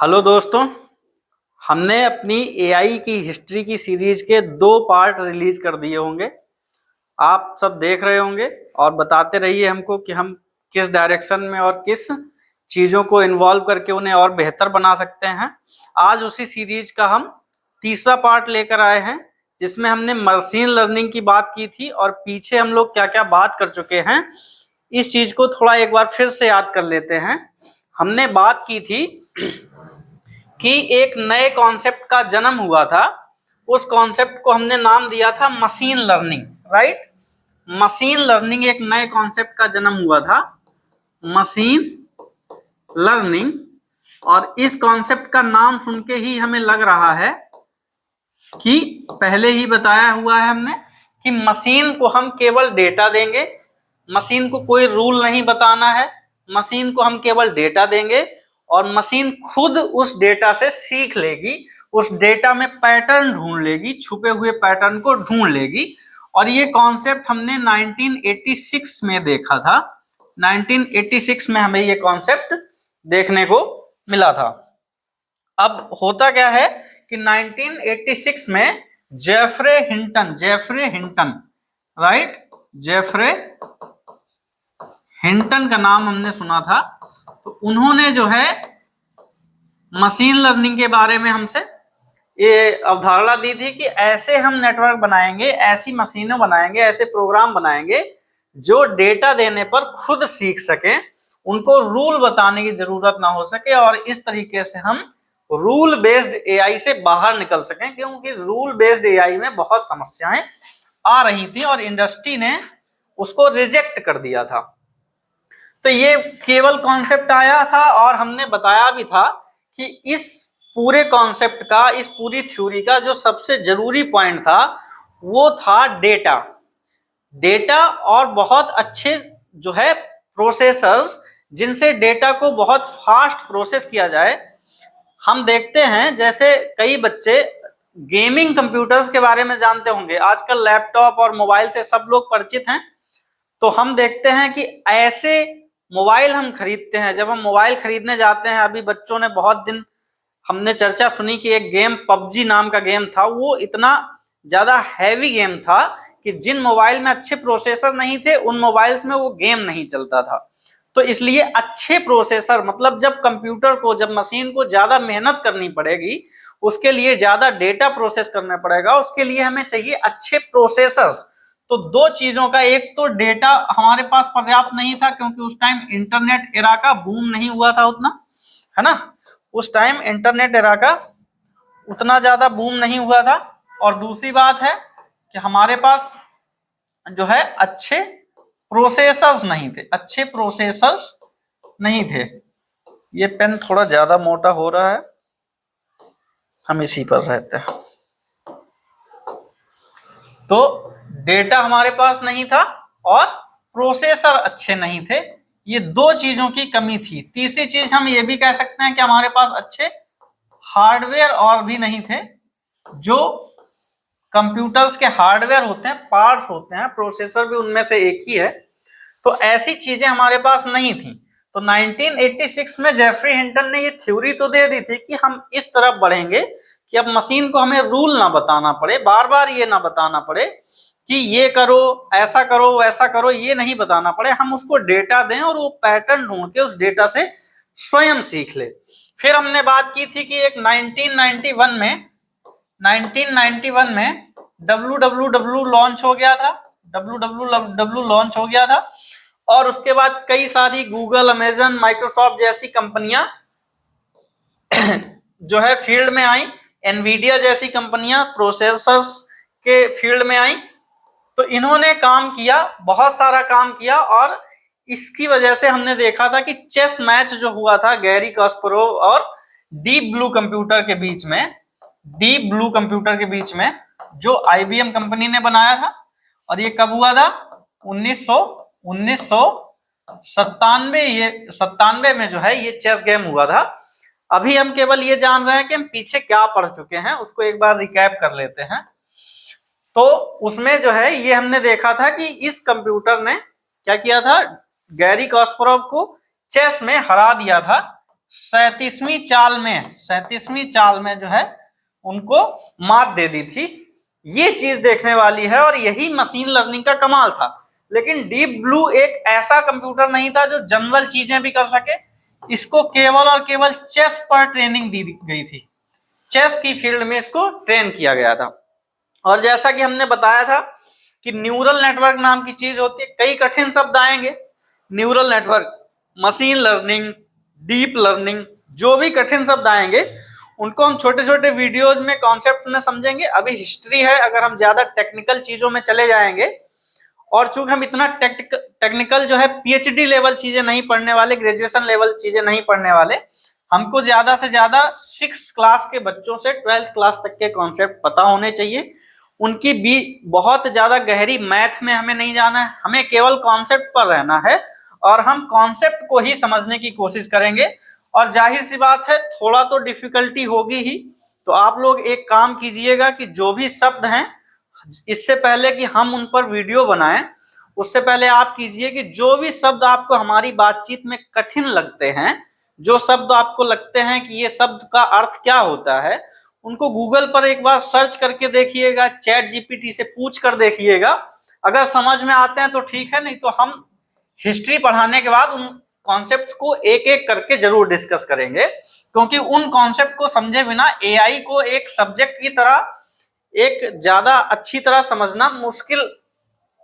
Hello दोस्तों, हमने अपनी एआई की हिस्ट्री की सीरीज के 2 पार्ट रिलीज कर दिए होंगे। आप सब देख रहे होंगे और बताते रहिए हमको कि हम किस डायरेक्शन में और किस चीज़ों को इन्वॉल्व करके उन्हें और बेहतर बना सकते हैं। आज उसी सीरीज का हम तीसरा पार्ट लेकर आए हैं, जिसमें हमने मशीन लर्निंग की बात की थी और पीछे हम लोग क्या क्या बात कर चुके हैं, इस चीज़ को थोड़ा एक बार फिर से याद कर लेते हैं। हमने बात की थी कि एक नए कॉन्सेप्ट का जन्म हुआ था। उस कॉन्सेप्ट को हमने नाम दिया था machine learning, right. Machine learning एक नए कॉन्सेप्ट का जन्म हुआ था, मशीन लर्निंग। और इस कॉन्सेप्ट का नाम सुन के ही हमें लग रहा है कि पहले ही बताया हुआ है हमने कि मशीन को हम केवल डेटा देंगे, मशीन को कोई रूल नहीं बताना है, मशीन को हम केवल डेटा देंगे और मशीन खुद उस डेटा से सीख लेगी, उस डेटा में पैटर्न ढूंढ लेगी, छुपे हुए पैटर्न को ढूंढ लेगी। और ये कॉन्सेप्ट हमने 1986 में देखा था। 1986 में हमें ये कॉन्सेप्ट देखने को मिला था। अब होता क्या है कि 1986 में Jeffrey Hinton, right, Jeffrey Hinton का नाम हमने सुना था। तो उन्होंने जो है मशीन लर्निंग के बारे में हमसे ये अवधारणा दी थी कि ऐसे हम नेटवर्क बनाएंगे, ऐसी मशीनें बनाएंगे, ऐसे प्रोग्राम बनाएंगे जो डेटा देने पर खुद सीख सके, उनको रूल बताने की जरूरत ना हो सके, और इस तरीके से हम रूल बेस्ड एआई से बाहर निकल सकें, क्योंकि रूल बेस्ड एआई में बहुत समस्याएं आ रही थी और इंडस्ट्री ने उसको रिजेक्ट कर दिया था। तो ये केवल कॉन्सेप्ट आया था और हमने बताया भी था कि इस पूरे कॉन्सेप्ट का, इस पूरी थ्योरी का जो सबसे जरूरी पॉइंट था वो था डेटा। डेटा और बहुत अच्छे जो है प्रोसेसर्स, जिनसे डेटा को बहुत फास्ट प्रोसेस किया जाए। हम देखते हैं जैसे कई बच्चे गेमिंग कंप्यूटर्स के बारे में जानते होंगे, आजकल लैपटॉप और मोबाइल से सब लोग परिचित हैं। तो हम देखते हैं कि ऐसे मोबाइल हम खरीदते हैं, जब हम मोबाइल खरीदने जाते हैं, अभी बच्चों ने बहुत दिन हमने चर्चा सुनी कि एक गेम पबजी नाम का गेम था, वो इतना ज्यादा हैवी गेम था कि जिन मोबाइल में अच्छे प्रोसेसर नहीं थे उन मोबाइल्स में वो गेम नहीं चलता था। तो इसलिए अच्छे प्रोसेसर, मतलब जब कंप्यूटर को, जब मशीन को ज्यादा मेहनत करनी पड़ेगी, उसके लिए ज्यादा डेटा प्रोसेस करना पड़ेगा, उसके लिए हमें चाहिए अच्छे प्रोसेसर्स। तो 2 चीजों का, एक तो डेटा हमारे पास पर्याप्त नहीं था क्योंकि उस टाइम इंटरनेट एरा का बूम नहीं हुआ था उतना, है ना, उस टाइम इंटरनेट एरा का उतना ज्यादा बूम नहीं हुआ था। और दूसरी बात है कि हमारे पास जो है अच्छे प्रोसेसर्स नहीं थे, अच्छे प्रोसेसर्स नहीं थे। ये पेन थोड़ा ज्यादा मोटा हो रहा है, हम इसी पर रहते हैं। तो डेटा हमारे पास नहीं था और प्रोसेसर अच्छे नहीं थे, ये 2 चीजों की कमी थी। तीसरी चीज हम ये भी कह सकते हैं कि हमारे पास अच्छे हार्डवेयर और भी नहीं थे। जो कंप्यूटर्स के हार्डवेयर होते हैं, पार्ट्स होते हैं, प्रोसेसर भी उनमें से एक ही है, तो ऐसी चीजें हमारे पास नहीं थी। तो 1986 में जेफरी हिंटन ने ये थ्योरी तो दे दी थी कि हम इस तरफ बढ़ेंगे कि अब मशीन को हमें रूल ना बताना पड़े, बार बार ये ना बताना पड़े कि ये करो, ऐसा करो, वैसा करो, ये नहीं बताना पड़े, हम उसको डेटा दें और वो पैटर्न ढूंढ के उस डेटा से स्वयं सीख ले। फिर हमने बात की थी कि एक 1991 में www लॉन्च हो गया था, www लॉन्च हो गया था, और उसके बाद कई सारी गूगल, अमेजन, माइक्रोसॉफ्ट जैसी कंपनियां जो है फील्ड में आई, एनवीडिया जैसी कंपनियां प्रोसेसर्स के फील्ड में आई। तो इन्होंने काम किया, बहुत सारा काम किया, और इसकी वजह से हमने देखा था कि चेस मैच जो हुआ था गैरी कास्परोव और डीप ब्लू कंप्यूटर के बीच में, डीप ब्लू कंप्यूटर के बीच में, जो आईबीएम कंपनी ने बनाया था। और ये कब हुआ था? 1997, ये 97 में जो है ये चेस गेम हुआ था। अभी हम केवल ये जान रहे हैं कि हम पीछे क्या पढ़ चुके हैं, उसको एक बार रिकैप कर लेते हैं। तो उसमें जो है ये हमने देखा था कि इस कंप्यूटर ने क्या किया था, गैरी कास्परोव को चेस में हरा दिया था 37वीं चाल में जो है उनको मात दे दी थी। ये चीज देखने वाली है और यही मशीन लर्निंग का कमाल था। लेकिन डीप ब्लू एक ऐसा कंप्यूटर नहीं था जो जनरल चीजें भी कर सके। इसको केवल और केवल चेस पर ट्रेनिंग दी गई थी, चेस की फील्ड में इसको ट्रेन किया गया था। और जैसा कि हमने बताया था कि न्यूरल नेटवर्क नाम की चीज होती है, कई कठिन शब्द आएंगे, neural network, machine learning, deep learning, जो भी कठिन शब्द आएंगे उनको हम छोटे छोटे वीडियोज में कॉन्सेप्ट में समझेंगे। अभी हिस्ट्री है, अगर हम ज्यादा टेक्निकल चीजों में चले जाएंगे, और चूंकि हम इतना टेक्निकल जो है पीएचडी लेवल चीजें नहीं पढ़ने वाले, ग्रेजुएशन लेवल चीजें नहीं पढ़ने वाले, हमको ज्यादा से ज्यादा 6 क्लास के बच्चों से 12th क्लास तक के कॉन्सेप्ट पता होने चाहिए। उनकी भी बहुत ज्यादा गहरी मैथ में हमें नहीं जाना है, हमें केवल कॉन्सेप्ट पर रहना है और हम कॉन्सेप्ट को ही समझने की कोशिश करेंगे। और जाहिर सी बात है थोड़ा तो डिफिकल्टी होगी ही। तो आप लोग एक काम कीजिएगा कि जो भी शब्द हैं, इससे पहले कि हम उन पर वीडियो बनाएं, उससे पहले आप कीजिए कि जो भी शब्द आपको हमारी बातचीत में कठिन लगते हैं, जो शब्द आपको लगते हैं कि ये शब्द का अर्थ क्या होता है, उनको गूगल पर एक बार सर्च करके देखिएगा, चैट जीपीटी से पूछ कर देखिएगा। अगर समझ में आते हैं तो ठीक है, नहीं तो हम हिस्ट्री पढ़ाने के बाद उन कॉन्सेप्ट को एक एक करके जरूर डिस्कस करेंगे, क्योंकि उन कॉन्सेप्ट को समझे बिना एआई को एक सब्जेक्ट की तरह एक ज्यादा अच्छी तरह समझना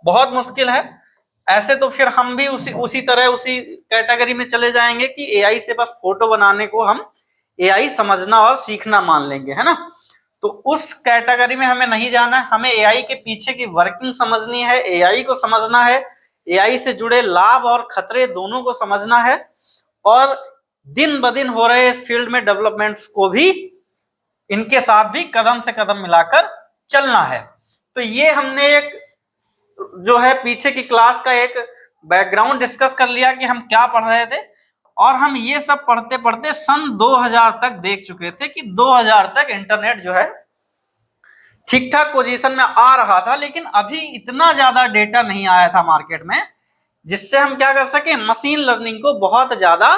बहुत मुश्किल है। ऐसे तो फिर हम भी उसी कैटेगरी में चले जाएंगे कि एआई से बस फोटो बनाने को हम एआई समझना और सीखना मान लेंगे, है ना। तो उस कैटेगरी में हमें नहीं जाना है, हमें एआई के पीछे की वर्किंग समझनी है, एआई को समझना है, एआई से जुड़े लाभ और खतरे दोनों को समझना है, और दिन ब दिन हो रहे इस फील्ड में डेवलपमेंट्स को भी, इनके साथ भी कदम से कदम मिलाकर चलना है। तो ये हमने एक जो है पीछे की क्लास का एक बैकग्राउंड डिस्कस कर लिया कि हम क्या पढ़ रहे थे, और हम ये सब पढ़ते पढ़ते सन 2000 तक देख चुके थे कि 2000 तक इंटरनेट जो है ठीक ठाक पोजीशन में आ रहा था, लेकिन अभी इतना ज्यादा डेटा नहीं आया था मार्केट में जिससे हम क्या कर सके, मशीन लर्निंग को बहुत ज्यादा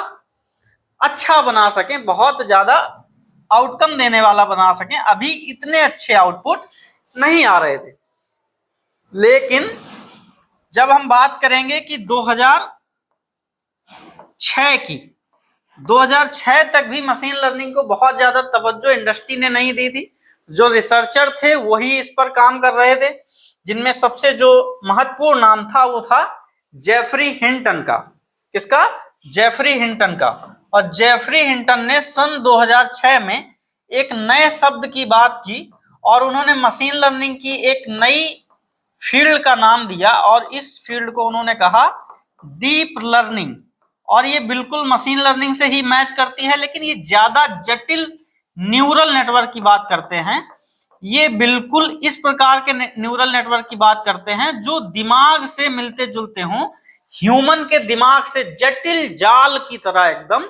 अच्छा बना सके, बहुत ज्यादा आउटकम देने वाला बना सके। अभी इतने अच्छे आउटपुट नहीं आ रहे थे। लेकिन जब हम बात करेंगे कि 2006 तक भी मशीन लर्निंग को बहुत ज्यादा तवज्जो इंडस्ट्री ने नहीं दी थी। जो रिसर्चर थे वही इस पर काम कर रहे थे, जिनमें सबसे जो महत्वपूर्ण नाम था वो था जेफरी हिंटन का। किसका? जेफरी हिंटन का। और जेफरी हिंटन ने सन 2006 में एक नए शब्द की बात की और उन्होंने मशीन लर्निंग की एक नई फील्ड का नाम दिया, और इस फील्ड को उन्होंने कहा डीप लर्निंग। और ये बिल्कुल मशीन लर्निंग से ही मैच करती है, लेकिन ये ज्यादा जटिल न्यूरल नेटवर्क की बात करते हैं। ये बिल्कुल इस प्रकार के न्यूरल नेटवर्क की बात करते हैं जो दिमाग से मिलते जुलते हों, ह्यूमन के दिमाग से जटिल जाल की तरह एकदम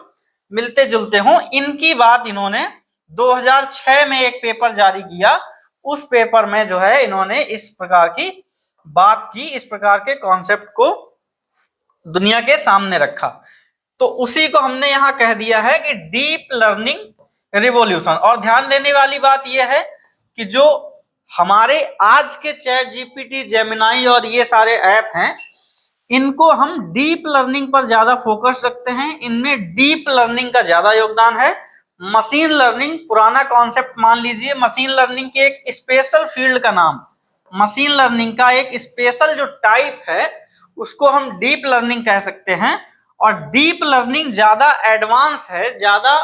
मिलते जुलते हों। इनकी बात इन्होंने 2006 में एक पेपर जारी किया। उस पेपर में जो है इन्होंने इस प्रकार की बात की, इस प्रकार के कॉन्सेप्ट को दुनिया के सामने रखा। तो उसी को हमने यहां कह दिया है कि डीप लर्निंग रिवॉल्यूशन। और ध्यान देने वाली बात यह है कि जो हमारे आज के चैट जीपीटी, जेमिनाई और ये सारे ऐप हैं, इनको हम डीप लर्निंग पर ज्यादा फोकस रखते हैं। इनमें डीप लर्निंग का ज्यादा योगदान है। मशीन लर्निंग पुराना कॉन्सेप्ट मान लीजिए। मशीन लर्निंग के एक स्पेशल फील्ड का नाम, मशीन लर्निंग का एक स्पेशल जो टाइप है उसको हम डीप लर्निंग कह सकते हैं। और डीप लर्निंग ज्यादा एडवांस है, ज्यादा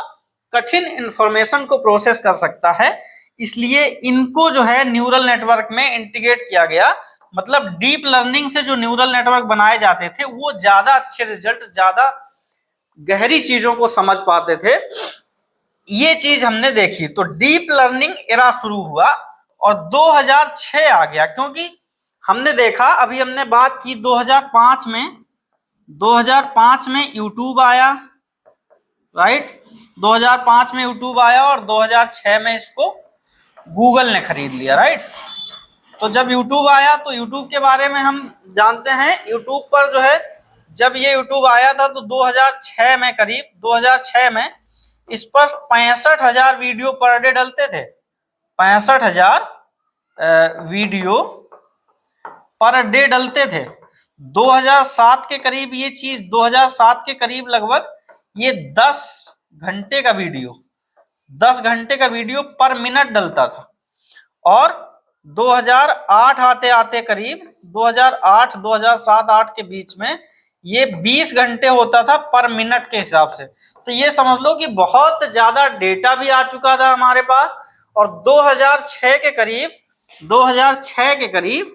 कठिन इंफॉर्मेशन को प्रोसेस कर सकता है, इसलिए इनको जो है न्यूरल नेटवर्क में इंटीग्रेट किया गया। मतलब डीप लर्निंग से जो न्यूरल नेटवर्क बनाए जाते थे वो ज्यादा अच्छे रिजल्ट, ज्यादा गहरी चीजों को समझ पाते थे। ये चीज हमने देखी। तो डीप लर्निंग एरा शुरू हुआ और 2006 आ गया, क्योंकि हमने देखा, अभी हमने बात की 2005 में यूट्यूब आया, राइट। 2005 में यूट्यूब आया और 2006 में इसको गूगल ने खरीद लिया, राइट। तो जब यूट्यूब आया तो यूट्यूब के बारे में हम जानते हैं। यूट्यूब पर जो है, जब ये यूट्यूब आया था तो 2006 में, करीब 2006 में इस पर 65,000 वीडियो पर डे डलते थे। 65,000 वीडियो पर डे डलते थे। 2007 के करीब ये चीज, 2007 के करीब लगभग ये 10 घंटे का वीडियो, 10 घंटे का वीडियो पर मिनट डलता था। और 2008 आते आते करीब 2008, 2007, 8 के बीच में ये 20 घंटे होता था पर मिनट के हिसाब से। तो ये समझ लो कि बहुत ज्यादा डेटा भी आ चुका था हमारे पास। और 2006 के करीब, 2006 के करीब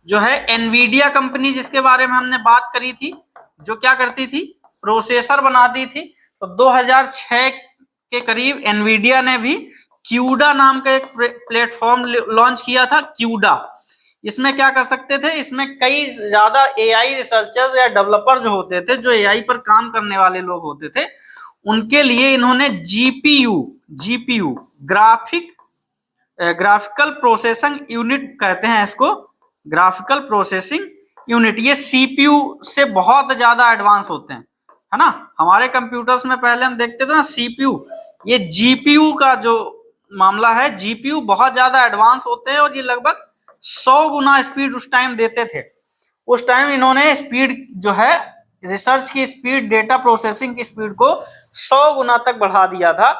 जो है एनवीडिया कंपनी, जिसके बारे में हमने बात करी थी, जो क्या करती थी, प्रोसेसर बनाती थी, तो 2006 के करीब एनवीडिया ने भी क्यूडा नाम का एक प्लेटफॉर्म लॉन्च किया था। क्यूडा, इसमें क्या कर सकते थे, इसमें कई ज्यादा एआई रिसर्चर्स या डेवलपर जो होते थे, जो एआई पर काम करने वाले लोग होते थे, उनके लिए इन्होंने जीपीयू ग्राफिकल प्रोसेसिंग यूनिट कहते हैं इसको, ग्राफिकल प्रोसेसिंग यूनिट। ये सीपीयू से बहुत ज्यादा एडवांस होते हैं, है ना। हमारे कंप्यूटर्स में पहले हम देखते थे ना सीपीयू, ये जीपीयू का जो मामला है, जीपीयू बहुत ज्यादा एडवांस होते हैं और ये लगभग 100 गुना स्पीड उस टाइम देते थे। उस टाइम इन्होंने स्पीड जो है, रिसर्च की स्पीड, डेटा प्रोसेसिंग की स्पीड को 100 गुना तक बढ़ा दिया था।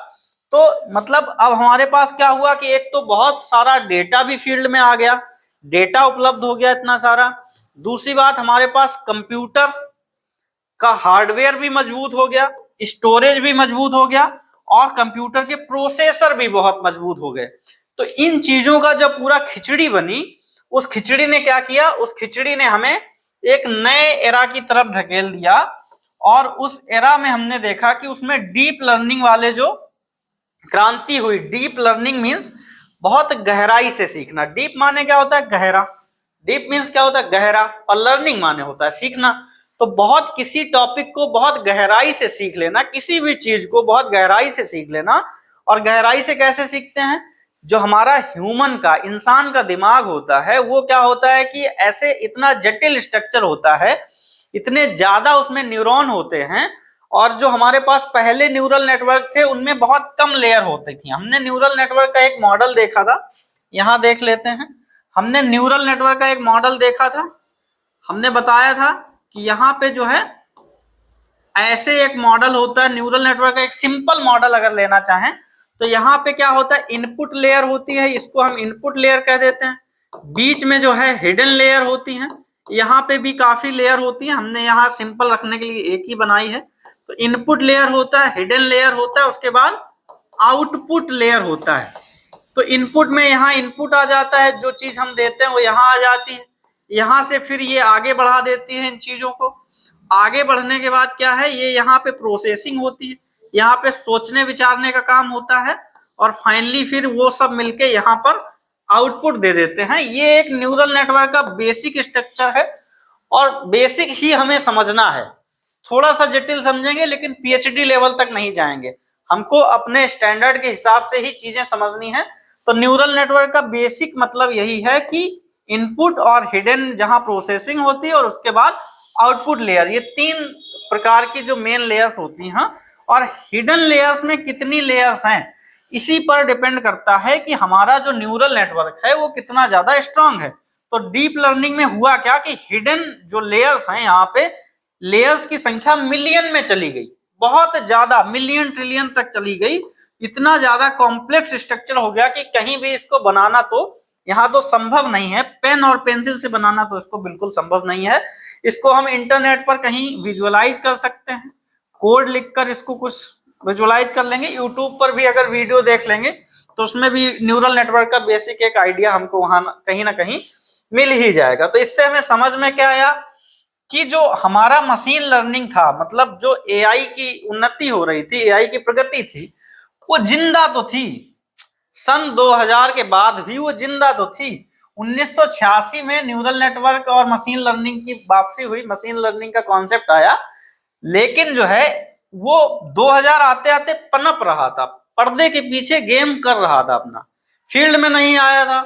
तो मतलब अब हमारे पास क्या हुआ कि एक तो बहुत सारा डेटा भी फील्ड में आ गया, डेटा उपलब्ध हो गया इतना सारा। दूसरी बात, हमारे पास कंप्यूटर का हार्डवेयर भी मजबूत हो गया, स्टोरेज भी मजबूत हो गया और कंप्यूटर के प्रोसेसर भी बहुत मजबूत हो गए। तो इन चीजों का जब पूरा खिचड़ी बनी, उस खिचड़ी ने क्या किया, उस खिचड़ी ने हमें एक नए एरा की तरफ धकेल दिया। और उस एरा में हमने देखा कि उसमें डीप लर्निंग वाले जो क्रांति हुई। डीप लर्निंग मीन्स बहुत गहराई से सीखना। डीप माने क्या होता है, गहरा। डीप मीन्स क्या होता है, गहरा। और लर्निंग माने होता है सीखना। तो बहुत किसी टॉपिक को बहुत गहराई से सीख लेना, किसी भी चीज को बहुत गहराई से सीख लेना। और गहराई से कैसे सीखते हैं, जो हमारा ह्यूमन का, इंसान का दिमाग होता है, वो क्या होता है कि ऐसे इतना जटिल स्ट्रक्चर होता है, इतने ज्यादा उसमें न्यूरॉन होते हैं। और जो हमारे पास पहले न्यूरल नेटवर्क थे उनमें बहुत कम लेयर होती थी। हमने न्यूरल नेटवर्क का एक मॉडल देखा था, यहां देख लेते हैं। हमने न्यूरल नेटवर्क का एक मॉडल देखा था, हमने बताया था कि यहाँ पे जो है ऐसे एक मॉडल होता है न्यूरल नेटवर्क का। एक सिंपल मॉडल अगर लेना चाहें तो यहाँ पे क्या होता है, इनपुट लेयर होती है, इसको हम इनपुट लेयर कह देते हैं। बीच में जो है हिडन लेयर होती है, यहाँ पे भी काफी लेयर होती है, हमने यहाँ सिंपल रखने के लिए एक ही बनाई है। तो इनपुट लेयर होता है, हिडन लेयर होता है, उसके बाद आउटपुट लेयर होता है। तो इनपुट में यहाँ इनपुट आ जाता है, जो चीज हम देते हैं वो यहाँ आ जाती है। यहाँ से फिर ये आगे बढ़ा देती है इन चीजों को। आगे बढ़ने के बाद क्या है, ये यहाँ पे प्रोसेसिंग होती है, यहाँ पे सोचने विचारने का काम होता है। और फाइनली फिर वो सब मिलके यहाँ पर आउटपुट दे देते हैं। ये एक न्यूरल नेटवर्क का बेसिक स्ट्रक्चर है और बेसिक ही हमें समझना है। थोड़ा सा जटिल समझेंगे लेकिन पीएचडी लेवल तक नहीं जाएंगे, हमको अपने स्टैंडर्ड के हिसाब से ही चीजें समझनी है। तो न्यूरल नेटवर्क का बेसिक मतलब यही है कि इनपुट और हिडन जहां प्रोसेसिंग होती है और उसके बाद आउटपुट लेयर, ये 3 प्रकार की जो मेन लेयर्स होती हैं। और हिडन लेयर्स में कितनी लेयर्स हैं इसी पर डिपेंड करता है कि हमारा जो न्यूरल नेटवर्क है वो कितना ज्यादा स्ट्रांग है। तो डीप लर्निंग में हुआ क्या कि हिडन जो लेयर्स हैं, यहाँ पे लेयर्स की संख्या मिलियन में चली गई, बहुत ज्यादा, मिलियन ट्रिलियन तक चली गई। इतना ज्यादा कॉम्प्लेक्स स्ट्रक्चर हो गया कि कहीं भी इसको बनाना तो यहाँ तो संभव नहीं है। पेन और पेंसिल से बनाना तो इसको बिल्कुल संभव नहीं है। इसको हम इंटरनेट पर कहीं विजुअलाइज कर सकते हैं, कोड लिखकर इसको कुछ विजुअलाइज कर लेंगे। यूट्यूब पर भी अगर वीडियो देख लेंगे तो उसमें भी न्यूरल नेटवर्क का बेसिक एक आइडिया हमको वहां कहीं ना कहीं मिल ही जाएगा। तो इससे हमें समझ में क्या आया कि जो हमारा मशीन लर्निंग था, मतलब जो एआई की उन्नति हो रही थी, एआई की प्रगति थी, वो जिंदा तो थी। सन 2000 के बाद भी वो जिंदा तो थी। 1986 में न्यूरल नेटवर्क और मशीन लर्निंग की वापसी हुई, मशीन लर्निंग का कॉन्सेप्ट आया। लेकिन जो है वो 2000 आते आते पनप रहा था, पर्दे के पीछे गेम कर रहा था अपना, फील्ड में नहीं आया था,